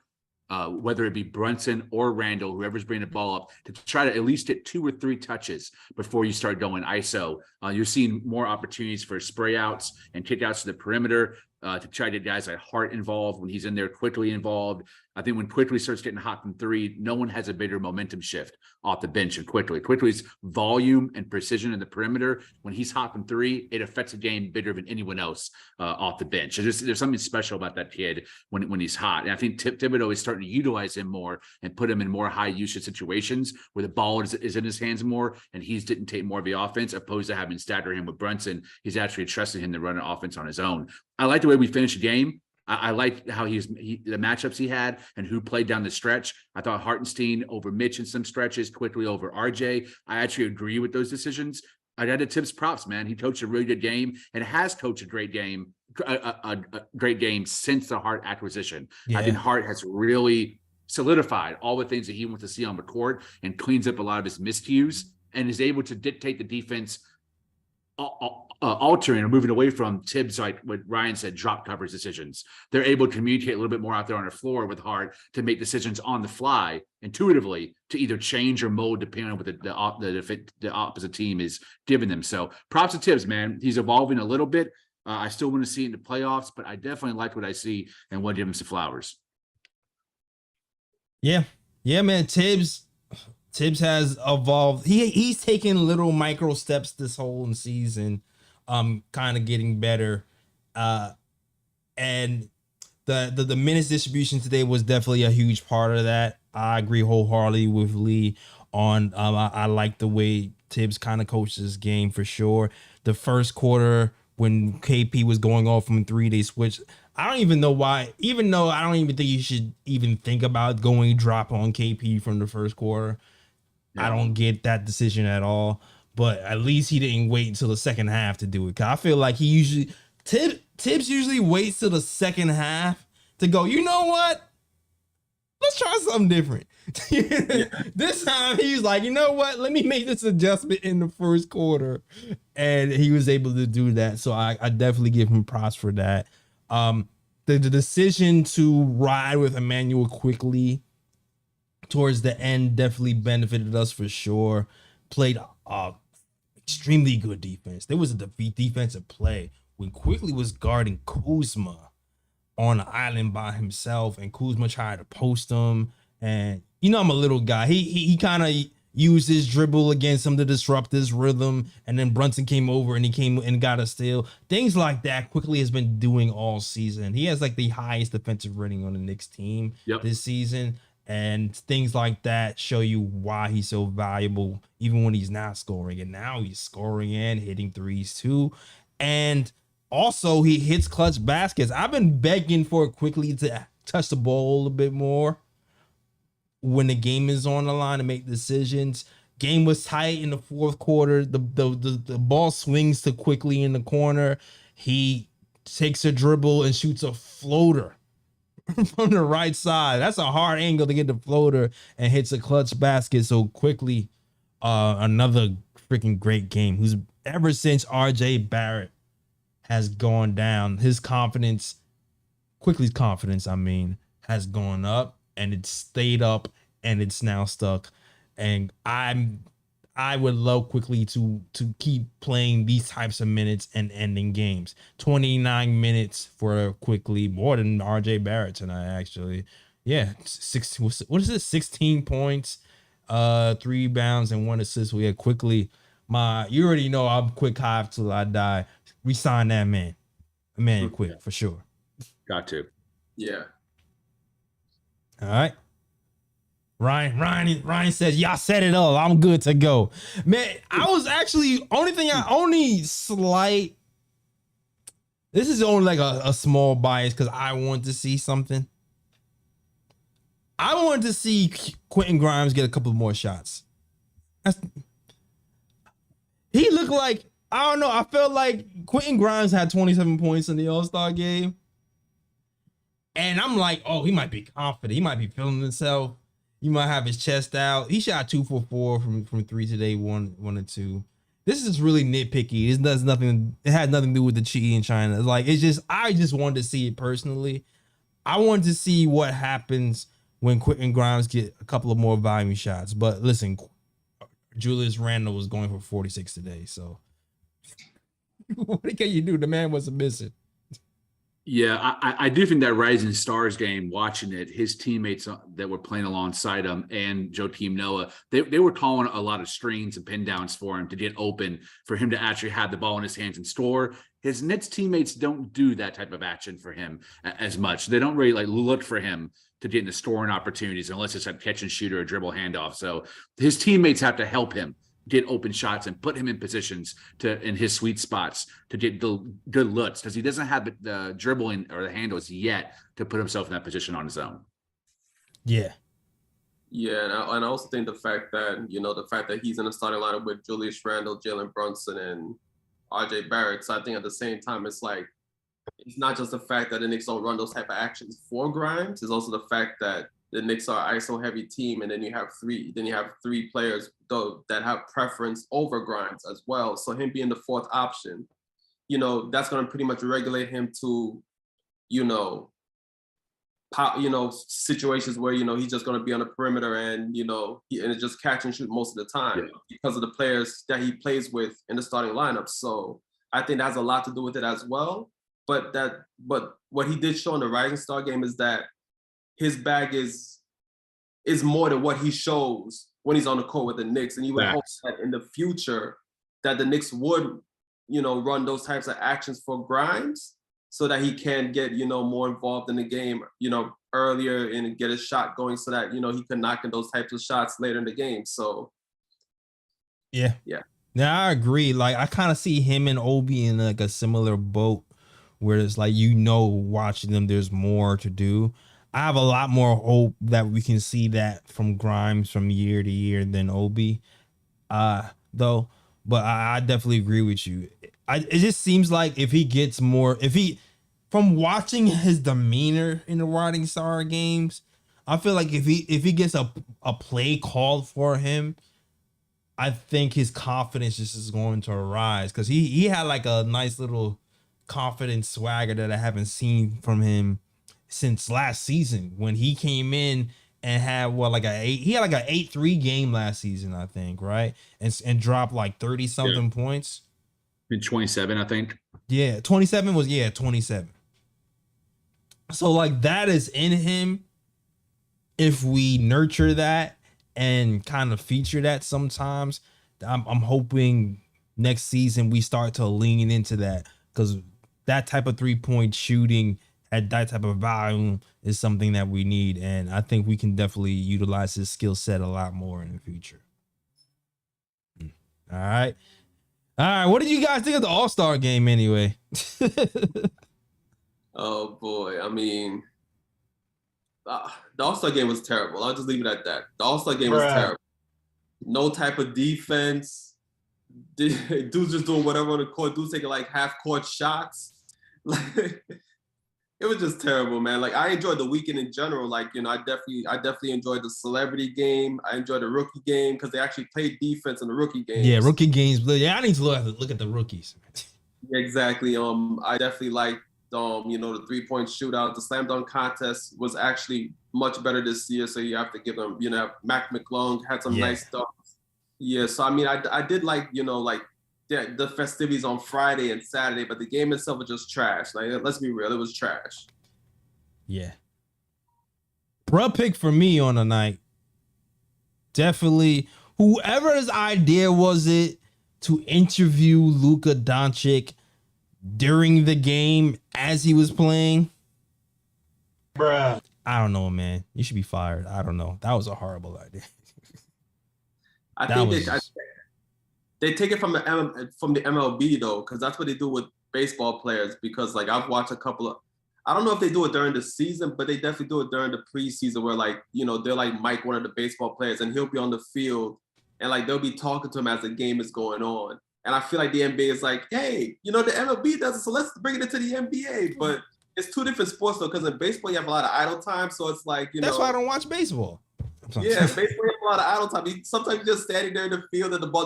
Whether it be Brunson or Randall, whoever's bringing the ball up, to try to at least get 2 or 3 touches before you start going ISO. You're seeing more opportunities for spray outs and kick outs to the perimeter to try to get guys like Hart involved when he's in there, Quickly involved. I think when Quickly starts getting hot from 3, no one has a bigger momentum shift off the bench than Quickly. Quickly's volume and precision in the perimeter, when he's hot from 3, it affects the game bigger than anyone else off the bench. So there's something special about that kid when he's hot. And I think Thibodeau is starting to utilize him more and put him in more high usage situations where the ball is in his hands more and he's didn't take more of the offense, opposed to having stagger him with Brunson. He's actually trusting him to run an offense on his own. I like the way we finished the game. I like how the matchups he had and who played down the stretch. I thought Hartenstein over Mitch in some stretches, Quickly over RJ. I actually agree with those decisions. I got to Tibbs props, man. He coached a really good game and has coached a great game a great game since the Hart acquisition. Yeah. I think Hart has really solidified all the things that he wants to see on the court and cleans up a lot of his miscues and is able to dictate the defense, altering or moving away from Tibbs, like what Ryan said, drop coverage decisions. They're able to communicate a little bit more out there on the floor with Hart to make decisions on the fly intuitively to either change or mold depending on what the opposite team is giving them. So props to Tibbs, man. He's evolving a little bit. I still want to see it in the playoffs, but I definitely like what I see and want to give him some flowers. Yeah, man. Tibbs has evolved. He's taken little micro steps this whole season, kind of getting better. And the minutes distribution today was definitely a huge part of that. I agree wholeheartedly with Lee on. I like the way Tibbs kind of coaches this game for sure. The first quarter when KP was going off from 3, they switched. I don't even know why, even though I don't even think you should even think about going drop on KP from the first quarter. Yeah. I don't get that decision at all, but at least he didn't wait until the second half to do it. Cause I feel like he usually, Tibbs usually waits till the second half to go, you know what? Let's try something different. Yeah. This time he's like, you know what? Let me make this adjustment in the first quarter. And he was able to do that. So I definitely give him props for that. The decision to ride with Emmanuel quickly towards the end definitely benefited us for sure. Played extremely good defense. There was a defensive play when Quickly was guarding Kuzma on the island by himself, and Kuzma tried to post him. And you know I'm a little guy. He kind of used his dribble against him to disrupt his rhythm, and then Brunson came over and he came and got a steal. Things like that Quickly has been doing all season. He has like the highest defensive rating on the Knicks team this season, and things like that show you why he's so valuable even when he's not scoring. And now he's scoring and hitting threes too, and also he hits clutch baskets. I've been begging for Quickly to touch the ball a little bit more when the game is on the line to make decisions. Game was tight in the fourth quarter. The ball swings to Quickly in the corner. He takes a dribble and shoots a floater from the right side. That's a hard angle to get the floater, and hits a clutch basket. So Quickly, another freaking great game. Who's ever since RJ Barrett has gone down, his confidence, Quickly's confidence, has gone up. And it's stayed up, and it's now stuck. And I would love Quickly to keep playing these types of minutes and ending games. 29 minutes for Quickly, more than RJ Barrett tonight, actually. Yeah, 16 points, 3 rebounds, and 1 assist. We had Quickly. You already know I'm quick hive till I die. Resign that man. Quick for sure. Got to. Yeah. All right. Ryan says, y'all set it up. I'm good to go. Man, I was actually, this is only like a small bias because I want to see something. I wanted to see Quentin Grimes get a couple more shots. He looked like, I don't know, I felt like Quentin Grimes had 27 points in the AllStar game. And I'm like, oh, he might be confident. He might be feeling himself. He might have his chest out. He shot 2 for 4 from 3 today, 1 and 2. This is really nitpicky. It has nothing to do with the cheating in China. Like, I just wanted to see it personally. I wanted to see what happens when Quentin Grimes get a couple of more volume shots. But listen, Julius Randle was going for 46 today. So what can you do? The man wasn't missing. Yeah, I do think that Rising Stars game, watching it, his teammates that were playing alongside him and Joakim Noah, they were calling a lot of screens and pin downs for him to get open, for him to actually have the ball in his hands and score. His Knicks teammates don't do that type of action for him as much. They don't really look for him to get into scoring opportunities unless it's a catch and shoot or a dribble handoff. So his teammates have to help him get open shots and put him in positions in his sweet spots to get the good looks, because he doesn't have the dribbling or the handles yet to put himself in that position on his own. Yeah. Yeah, and I also think the fact that he's in the starting lineup with Julius Randle, Jalen Brunson, and RJ Barrett. So I think at the same time, it's like it's not just the fact that the Knicks don't run those type of actions for Grimes. It's also the fact that the Knicks are ISO heavy team, and then you have three players though that have preference over Grimes as well. So him being the fourth option, that's going to pretty much regulate him to, situations where he's just going to be on the perimeter and and it's just catch and shoot most of the time because of the players that he plays with in the starting lineup. So I think that has a lot to do with it as well. But what he did show in the Rising Star game is that his bag is more than what he shows when he's on the court with the Knicks. And you would hope that in the future that the Knicks would, run those types of actions for Grimes so that he can get, more involved in the game, earlier and get his shot going so that, he can knock in those types of shots later in the game. So yeah. Now I agree. Like I kind of see him and Obi in like a similar boat where it's like, watching them, there's more to do. I have a lot more hope that we can see that from Grimes from year to year than Obi, though. But I definitely agree with you. It just seems like if he gets more, from watching his demeanor in the Rising Star games, I feel like if he gets a play called for him, I think his confidence just is going to rise because he had like a nice little confident swagger that I haven't seen from him since last season when he came in and had an 8-3 game last season, I think, right? And dropped like 30 something points. In 27, I think. Yeah, 27 was 27. So like that is in him if we nurture that and kind of feature that sometimes. I'm hoping next season we start to lean into that because that type of 3-point shooting at that type of volume is something that we need. And I think we can definitely utilize his skill set a lot more in the future. All right. What did you guys think of the All-Star game anyway? Oh boy. I mean, the All-Star game was terrible. I'll just leave it at that. The All-Star game was terrible. No type of defense. Dude's just doing whatever on the court. Dude's taking like half-court shots. Like, it was just terrible, man. Like I enjoyed the weekend in general. Like, I definitely enjoyed the celebrity game. I enjoyed the rookie game because they actually played defense in the rookie game. Yeah, rookie games. Yeah, I need to look at the rookies. Exactly. I definitely liked the 3-point shootout. The slam dunk contest was actually much better this year. So you have to give them, Mac McClung had some nice stuff. Yeah. So I mean, I did like, the festivities on Friday and Saturday, but the game itself was just trash. Like, let's be real, it was trash. Yeah. Bruh pick for me on the night. Definitely whoever's idea was it to interview Luka Doncic during the game as he was playing. Bruh. I don't know, man. You should be fired. I don't know. That was a horrible idea. I think they take it from the MLB though, because that's what they do with baseball players. Because like I've watched a couple of, I don't know if they do it during the season, but they definitely do it during the preseason where like, they're like Mike, one of the baseball players, and he'll be on the field and like they'll be talking to him as the game is going on. And I feel like the NBA is like, hey, the MLB does it, so let's bring it into the NBA. But it's two different sports though, because in baseball you have a lot of idle time, so it's like that's why I don't watch baseball. Yeah, baseball you have a lot of idle time. Sometimes you're just standing there in the field and the ball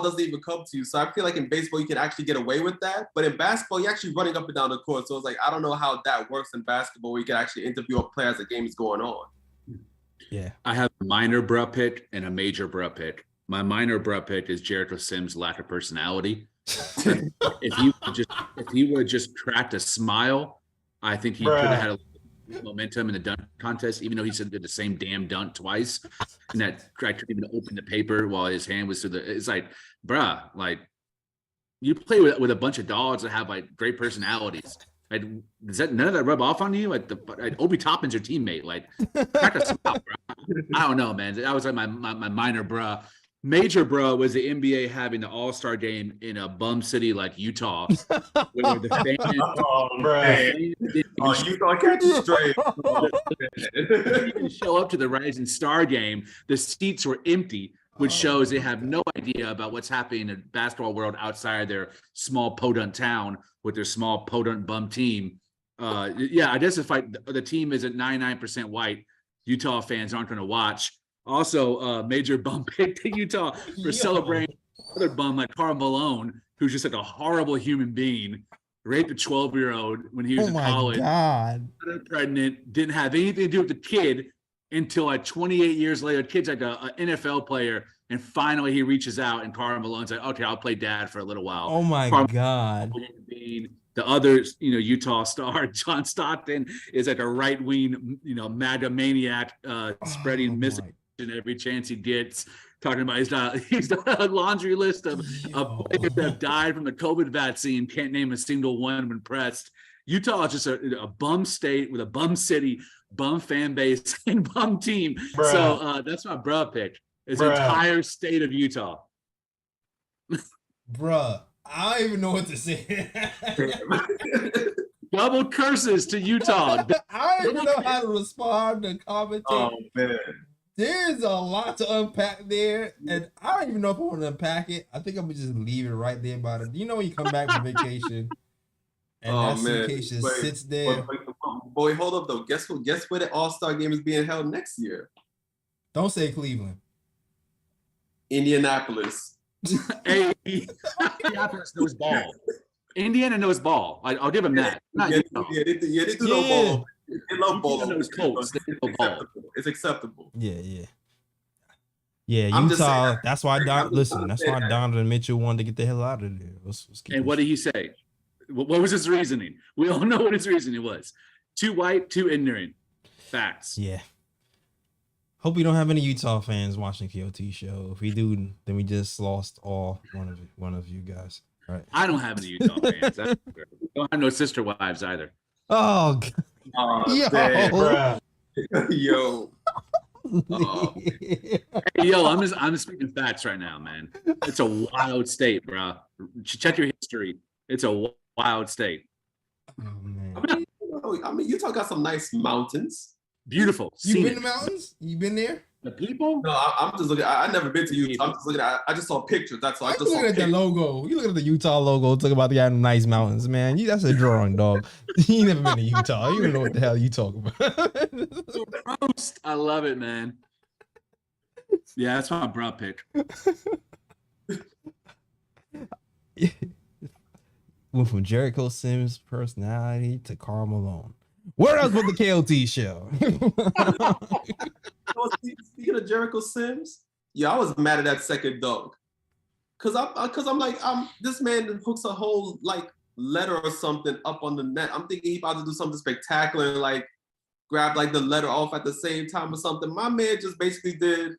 doesn't even come to you. So I feel like in baseball you can actually get away with that, but in basketball you're actually running up and down the court. So it's like I don't know how that works in basketball where you can actually interview a player as the game is going on. Yeah, I have a minor bruh pick and a major bruh pick. My minor bruh pick is Jericho Sims' lack of personality. If he would just cracked a smile, I think he could have had a momentum in the dunk contest, even though he said did the same damn dunk twice, and that guy couldn't even open the paper while his hand was through the. It's like, bruh, like you play with a bunch of dogs that have like great personalities. Like, does that none of that rub off on you? Like Obi Toppin's your teammate. Like, crack a smile, bruh. I don't know, man. That was like my minor bruh. Major bro was the NBA having the All-Star game in a bum city like Utah. Where the fans, Utah catch you straight. Didn't show up to the Rising Star game. The seats were empty. which shows they have no idea about what's happening in the basketball world outside their small podunk town with their small podunk bum team. I guess if the team is at 99% white, Utah fans aren't going to watch. Also, major bum pick to Utah for celebrating another bum like Karl Malone, who's just like a horrible human being, raped a 12-year-old when he was in college. God. Pregnant, didn't have anything to do with the kid until like 28 years later. The kid's like an NFL player, and finally he reaches out, and Karl Malone's like, okay, I'll play dad for a little while. Oh my God. The other, Utah star, John Stockton, is like a right-wing, MAGA maniac, spreading misinformation every chance he gets. Talking about he's got a laundry list of players that have died from the COVID vaccine. Can't name a single one. I'm impressed. Utah is just a bum state with a bum city, bum fan base, and bum team. Bruh. So that's my bruh pick. It's the entire state of Utah. Bruh, I don't even know what to say. Double curses to Utah. I don't even know how to respond to commenting. Oh man. There's a lot to unpack there, and I don't even know if I want to unpack it. I think I'm gonna just leave it right there by the. You know when you come back from vacation, and that suitcase just sits there. Boy, hold up though. Guess what? Guess where the All-Star Game is being held next year? Don't say Cleveland. Indianapolis. Hey, Indianapolis knows ball. Indiana knows ball. I'll give him that. Not They do know ball. They love ball. It's acceptable. Yeah. Utah. That's why That's why Donovan Mitchell wanted to get the hell out of there. And what did he say? What was his reasoning? We all know what his reasoning was. Too white, too ignorant. Facts. Yeah. Hope we don't have any Utah fans watching KOT show. If we do, then we just lost one of you guys. Right. I don't have any Utah fans. I don't have no sister wives either. Oh, God. Yo. Hey, yo, I'm just speaking facts right now, man. It's a wild state, bro. Check your history. It's a wild state. Oh, man. I mean, Utah got some nice mountains. Beautiful. You been to mountains? You been there? The people? No, I'm just looking. I've never been to Utah. I'm just looking at. I just saw pictures. That's all. I just look at the logo. You look at the Utah logo. Talk about the nice mountains, man. That's a drawing, dog. You never been to Utah. You don't know what the hell you talking about. I love it, man. Yeah, that's my bro pick. Went from Jericho Sims' personality to Karl Malone. Where else but the KOT show? Speaking of Jericho Sims, I was mad at that second dunk. Cause I'm like, this man hooks a whole like letter or something up on the net. I'm thinking he about to do something spectacular, like grab like the letter off at the same time or something. My man just basically did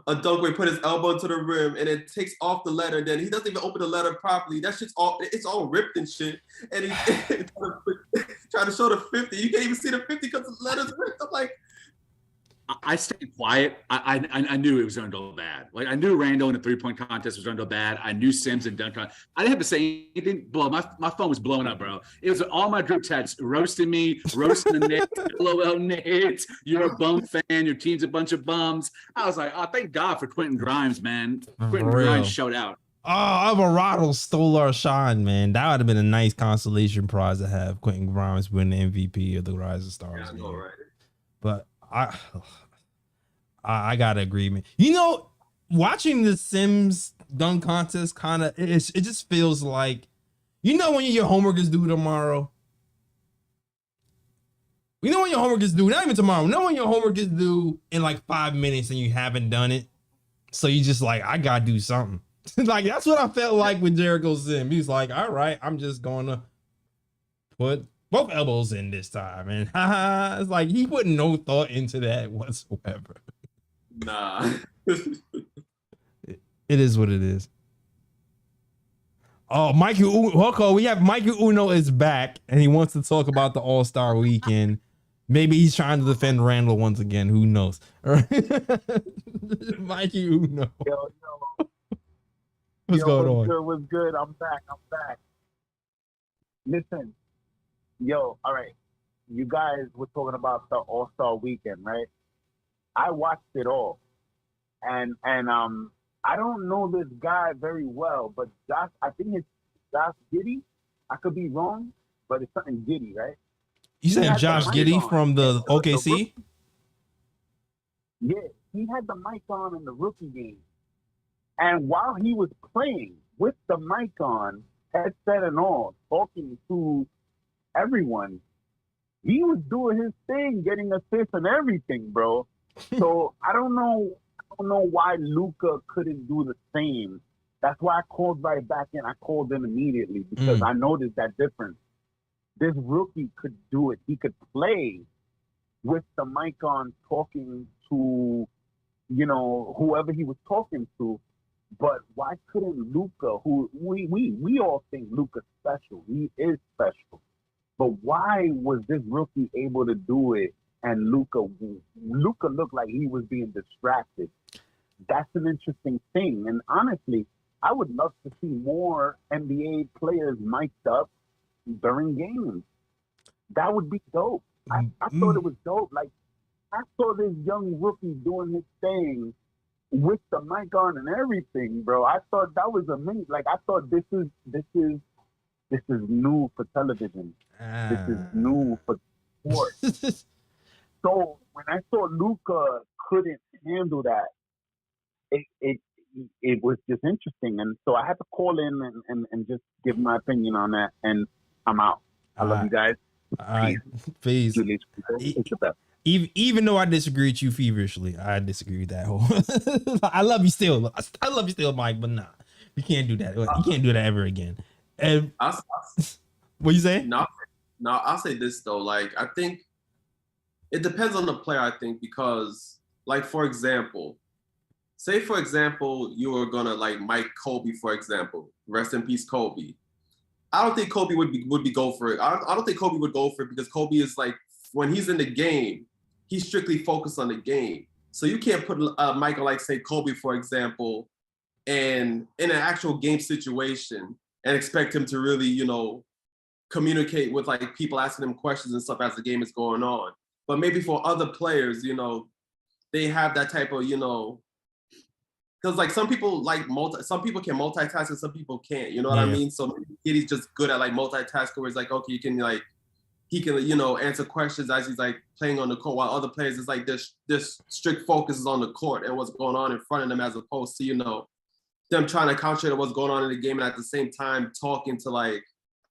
a dunk where he put his elbow to the rim and it takes off the letter. Then he doesn't even open the letter properly. That shit's it's all ripped and shit. And he trying to show the 50. You can't even see the 50 because the letter's ripped. I'm like, I stayed quiet. I knew it was going to go bad. Like I knew Randall in the 3-point contest was going to go bad. I knew Sims and dunk on. I didn't have to say anything. My phone was blowing up, bro. It was all my group chats roasting me, roasting the Knicks. LOL Knicks. You're a bum fan. Your team's a bunch of bums. I was like, oh, thank God for Quentin Grimes, man. Quentin Grimes showed out. Oh, Alvarado stole our shine, man. That would have been a nice consolation prize to have Quentin Grimes win the MVP of the Rising Stars. Yeah, I know, right? But I gotta agree, man. You know, watching the Sims dunk contest it just feels like, when your homework is due tomorrow. You know when your homework is due, not even tomorrow. You know when your homework is due in like 5 minutes and you haven't done it. So you just like, I gotta do something. Like that's what I felt like with Jericho Sims. He's like, all right, I'm just gonna put both elbows in this time. And it's like he put no thought into that whatsoever. Nah. It is what it is. Oh, we have Mikey Uno is back and he wants to talk about the All-Star weekend. Maybe he's trying to defend Randall once again. Who knows? Mikey Uno. Yo. What's going on? What's good? I'm back. Listen, all right. You guys were talking about the All-Star weekend, right? I watched it all. And I don't know this guy very well, but Josh, I think it's Josh Giddey. I could be wrong, but it's something Giddey, right? You saying Josh Giddey from the OKC? Yeah, he had the mic on in the rookie game. And while he was playing with the mic on, headset and all, talking to everyone, he was doing his thing, getting assists and everything, bro. So I don't know why Luka couldn't do the same. That's why I called right back in. I called in immediately because I noticed that difference. This rookie could do it. He could play with the mic on, talking to, whoever he was talking to. But why couldn't Luka, who we all think Luka's special. He is special. But why was this rookie able to do it and Luka looked like he was being distracted? That's an interesting thing. And honestly, I would love to see more NBA players mic'd up during games. That would be dope. I thought it was dope. Like, I saw this young rookie doing his thing with the mic on and everything, bro. I thought that was amazing. Like, I thought this is new for television. This is new for sports. So when I saw Luka couldn't handle that, it was just interesting. And so I had to call in and just give my opinion on that. And I'm out. I love you guys. All right, peace. Julius, it's the best. Even though I disagree with you feverishly, I disagree with that whole. I love you still. I love you still, Mike. But nah, you can't do that. You can't do that ever again. And what you say? No, I'll say this though. Like, I think it depends on the player. I think because, like, for example, say for example you were gonna like Mike Kobe, for example. Rest in peace, Kobe. I don't think Kobe would be go for it. I don't think Kobe would go for it because Kobe is like, when he's in the game, he's strictly focused on the game. So you can't put Michael, like say Kobe, for example, and in an actual game situation and expect him to really, communicate with like people asking him questions and stuff as the game is going on. But maybe for other players, they have that type of, because like some people some people can multitask and some people can't, you know what I mean? So maybe he's just good at like multitasking where it's like, okay, he can answer questions as he's like playing on the court, while other players is like this strict focus is on the court and what's going on in front of them, as opposed to, them trying to concentrate on what's going on in the game and at the same time talking to like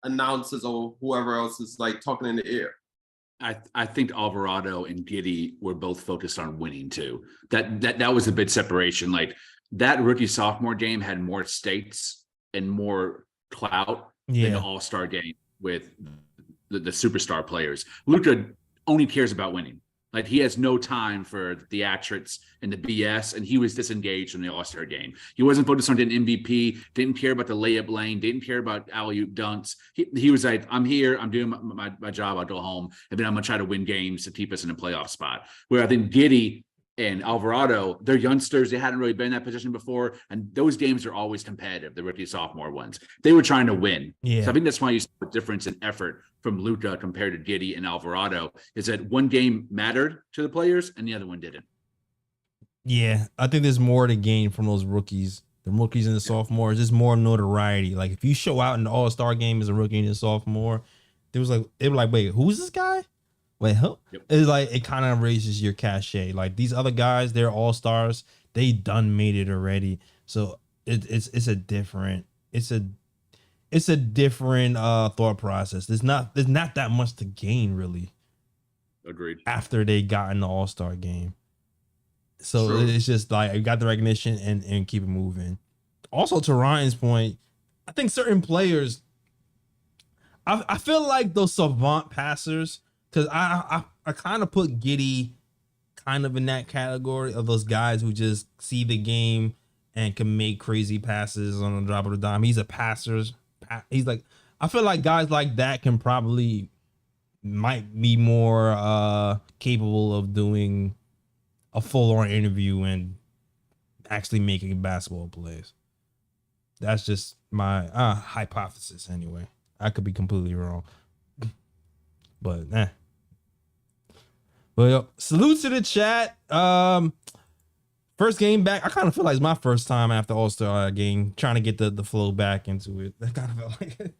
announcers or whoever else is like talking in the air. I think Alvarado and Giddey were both focused on winning too. That was a big separation. Like, that rookie sophomore game had more stakes and more clout than the All-Star game with the superstar players. Luka only cares about winning. Like, he has no time for the theatrics and the BS, and he was disengaged in the All-Star game. He wasn't focused on getting MVP, didn't care about the layup lane, didn't care about alley-oop dunks. He was like, I'm here, I'm doing my job, I'll go home, and then I'm going to try to win games to keep us in a playoff spot. Where I think Giddey and Alvarado, they're youngsters. They hadn't really been in that position before. And those games are always competitive, the rookie sophomore ones. They were trying to win. Yeah. So I think that's why you see the difference in effort from Luka compared to Giddey and Alvarado, is that one game mattered to the players and the other one didn't. Yeah, I think there's more to gain from those rookies. The rookies and the sophomores, there's more notoriety. Like, if you show out in the All-Star game as a rookie and a sophomore, they were like, wait, who's this guy? Wait, who? Yep. It's like, it kind of raises your cachet. Like, these other guys, they're all-stars. They done made it already. So it's a different thought process. There's not that much to gain, really. Agreed. After they got in the All-Star game. So True. It's just like, you got the recognition and keep it moving. Also, to Ryan's point, I think certain players, I feel like those savant passers, because I kind of put Giddey kind of in that category of those guys who just see the game and can make crazy passes on the drop of the dime. He's a passer. He's like, I feel like guys like that might be more capable of doing a full-on interview and actually making basketball plays. That's just my hypothesis anyway. I could be completely wrong. But Well, salute to the chat. First game back. I kind of feel like it's my first time after All-Star game, trying to get the flow back into it. That kind of felt like it.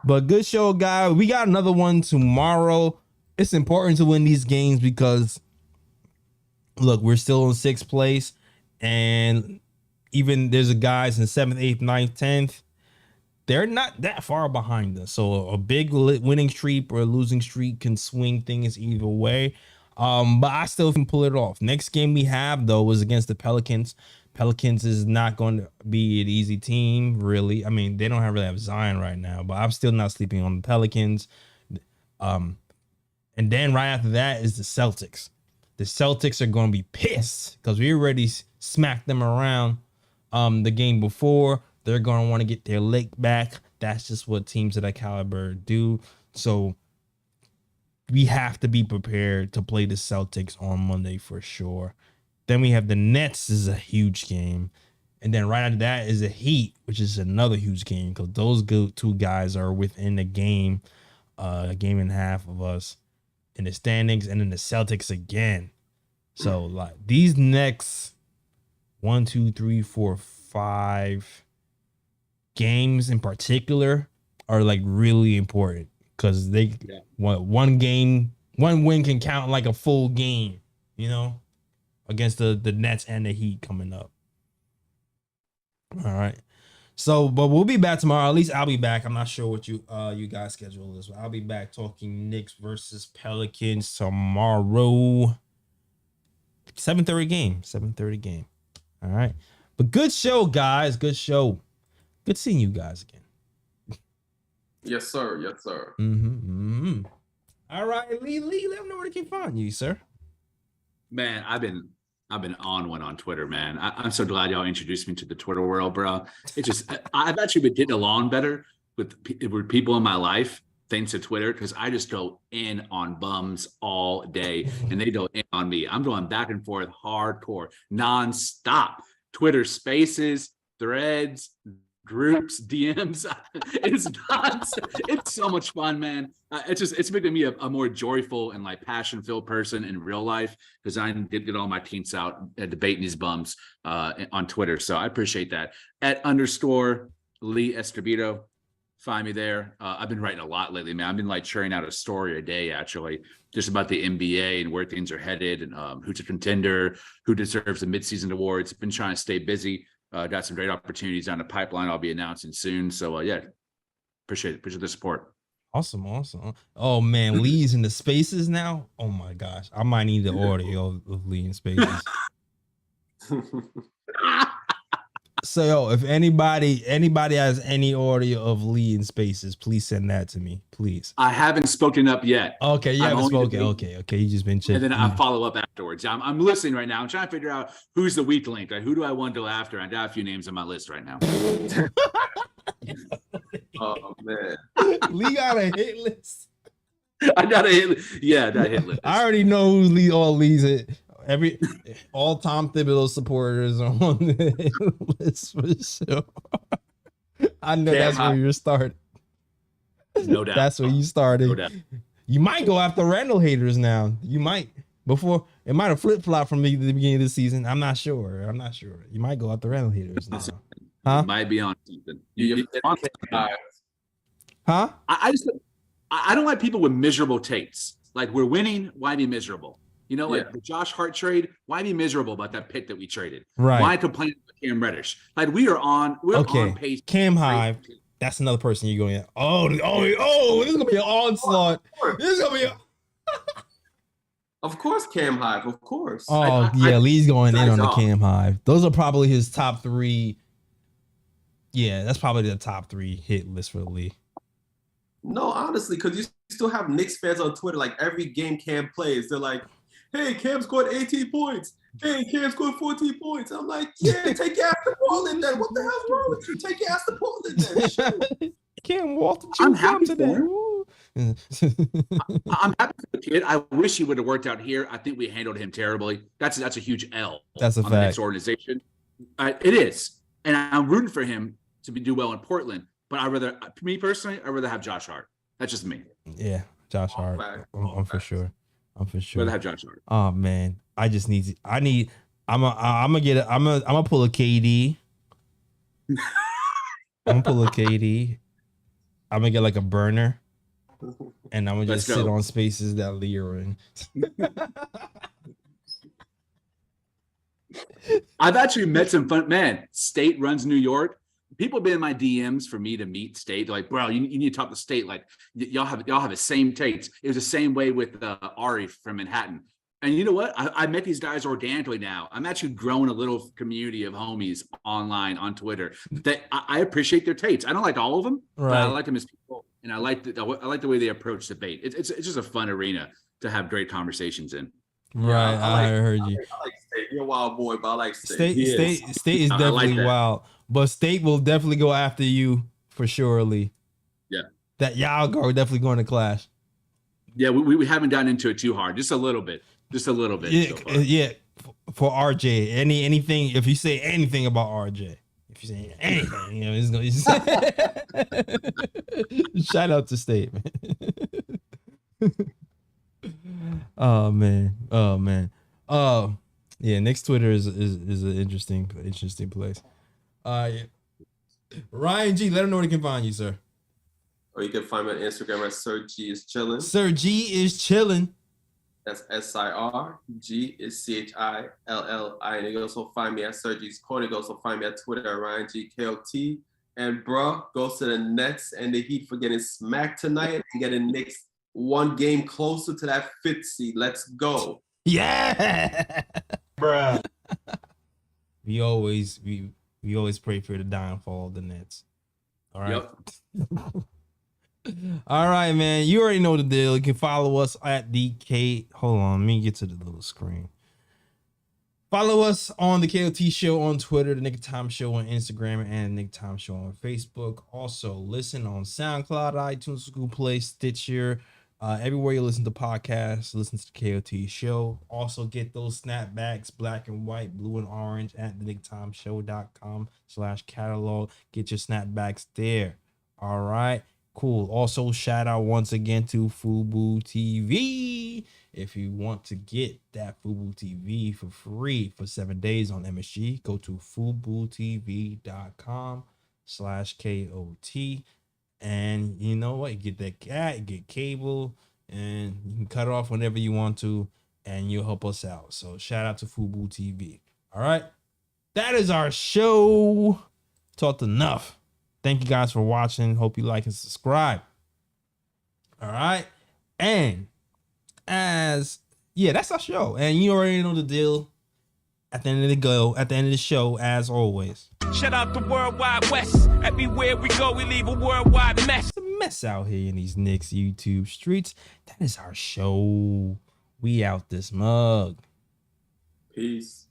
But good show, guy. We got another one tomorrow. It's important to win these games because, look, we're still in 6th place, and even there's a guys in 7th, 8th, 9th, 10th. They're not that far behind us. So a big winning streak or a losing streak can swing things either way. But I still can pull it off. Next game we have, though, is against the Pelicans. Pelicans is not going to be an easy team, really. I mean, they don't really have Zion right now, but I'm still not sleeping on the Pelicans. And then right after that is the Celtics. The Celtics are going to be pissed because we already smacked them around the game before. They're going to want to get their leg back. That's just what teams of that caliber do. So we have to be prepared to play the Celtics on Monday for sure. Then we have the Nets is a huge game. And then right after that is the Heat, which is another huge game because those two guys are within a game and a half of us in the standings. And then the Celtics again. So like these next 1, 2, 3, 4, 5 games in particular are like really important because they one win can count like a full game, you know, against the Nets and the Heat coming up. All right. So, but we'll be back tomorrow. At least I'll be back. I'm not sure what you guys schedule is, but I'll be back talking Knicks versus Pelicans tomorrow. 7:30 game. 7:30 game. All right. But good show, guys. Good show. Good seeing you guys again. Yes, sir. Yes, sir. All right, Lee, let them know where they can find you, sir. Man, I've been on one on Twitter, man. I'm so glad y'all introduced me to the Twitter world, bro. It's just I've actually been getting along better with people in my life thanks to Twitter because I just go in on bums all day and they go in on me. I'm going back and forth hardcore, nonstop. Twitter Spaces, Threads, groups, DMs. It's nuts. It's so much fun, man. It's making me a more joyful and like passion-filled person in real life because I did get all my teens out debating these bums on Twitter. So I appreciate that. @_ Lee Escobedo. Find me there. I've been writing a lot lately, man. I've been like churning out a story a day, actually, just about the NBA and where things are headed and who's a contender, who deserves the midseason awards. Been trying to stay busy. Got some great opportunities down the pipeline. I'll be announcing soon. So yeah, appreciate it. Appreciate the support. Awesome. Oh man, Lee's in the Spaces now. Oh my gosh, I might need the audio of Lee in Spaces. So yo, if anybody has any audio of Lee in Spaces, please send that to me, please. I haven't spoken up yet. Okay, you haven't spoken. Okay, you just been checking. And then I'll follow up afterwards. I'm listening right now. I'm trying to figure out who's the weak link. Like, who do I want to go after? I got a few names on my list right now. Oh man, Lee got a hit list. I got a hit list. Yeah, that hit list. I already know who Lee all Lee's it. All Tom Thibodeau supporters are on the list for sure. I know that's where you're starting. No doubt. That's where you started. No doubt. You might go after Randall haters now. You might. Before it might have flip-flopped from the beginning of the season. I'm not sure. You might go after Randall haters now. Huh? You might be on something. Huh? I don't like people with miserable takes. Like, we're winning, why be miserable? You know, like the Josh Hart trade, why be miserable about that pick that we traded? Right. Why complain about Cam Reddish? Like, we're on pace. Cam Hive, that's another person you're going at. Oh, this is gonna be an onslaught. This is gonna be Of course, Cam Hive, of course. Oh, Lee's going in on the Cam Hive. Those are probably his top 3. Yeah, that's probably the top 3 hit list for Lee. No, honestly, because you still have Knicks fans on Twitter. Like, every game Cam plays, they're like, hey, Cam scored 18 points. Hey, Cam scored 14 points. I'm like, yeah, take your ass to Portland then. What the hell's wrong with you? Take your ass to Portland then. Shit. Cam Walton, I'm happy today. I'm happy for the kid. I wish he would have worked out here. I think we handled him terribly. That's a huge L. That's a on fact. The Knicks organization. It is, and I'm rooting for him to do well in Portland. But I'd rather have Josh Hart. That's just me. Yeah, Josh Hart. I'm for sure. I'm for sure. Rather have Josh Hart. Oh man, I just need. I'm gonna pull a KD. I'm gonna pull a KD. I'm gonna get like a burner, and I'm gonna just sit on spaces that Lee are in. I've actually met some fun man. State runs New York. People have been in my DMs for me to meet State. They're like, bro, you need to talk to State. Like, y'all have the same takes. It was the same way with Ari from Manhattan. And you know what? I met these guys organically now. I'm actually growing a little community of homies online on Twitter that I appreciate their takes. I don't like all of them, but I like them as people, and I like the way they approach debate. It's just a fun arena to have great conversations in. Right, yeah, I heard you. I like State. You're a wild boy, but I like State. State is definitely wild, but State will definitely go after you for surely. Yeah, that y'all are definitely going to clash. Yeah, we haven't gotten into it too hard, just a little bit. Yeah, so yeah. For RJ, anything. If you say anything about RJ, if you say anything, it's gonna. Shout out to State, man. Oh man. Yeah. Knicks Twitter is an interesting place. Yeah. Ryan G, let him know where they can find you, sir. Or you can find me on Instagram at Sir G is chilling. Sir G is chilling. That's SIR. G is CHILLI. And you can also find me at Sir G's Corner. You can also find me at Twitter at Ryan G KOT. And bruh, goes to the Nets and the Heat for getting smacked tonight and getting Knicks one game closer to that 5th seed. Let's go. Yeah. Bruh. We always pray for the downfall of the Nets. All right. Yep. All right, man. You already know the deal. You can follow us at DK. Hold on, let me get to the little screen. Follow us on the KOT Show on Twitter, the Knick Of Time Show on Instagram, and Knick Of Time Show on Facebook. Also, listen on SoundCloud, iTunes, Google Play, Stitcher, everywhere you listen to podcasts. Listen to the KOT Show. Also, get those snapbacks, black and white, blue and orange, at thenicktimeshow.com/catalog. Get your snapbacks there. All right. Cool. Also, shout out once again to Fubu TV. If you want to get that Fubu TV for free for 7 days on MSG, go to FubuTV.com/KOT. And you know what? You get that cat, you get cable, and you can cut it off whenever you want to, and you'll help us out. So shout out to Fubu TV. All right. That is our show. Talked enough. Thank you guys for watching. Hope you like and subscribe. All right. And that's our show. And you already know the deal. At the end of the show, as always. Shout out the Worldwide West. Everywhere we go, we leave a worldwide mess. It's a mess out here in these Knicks YouTube streets. That is our show. We out this mug. Peace.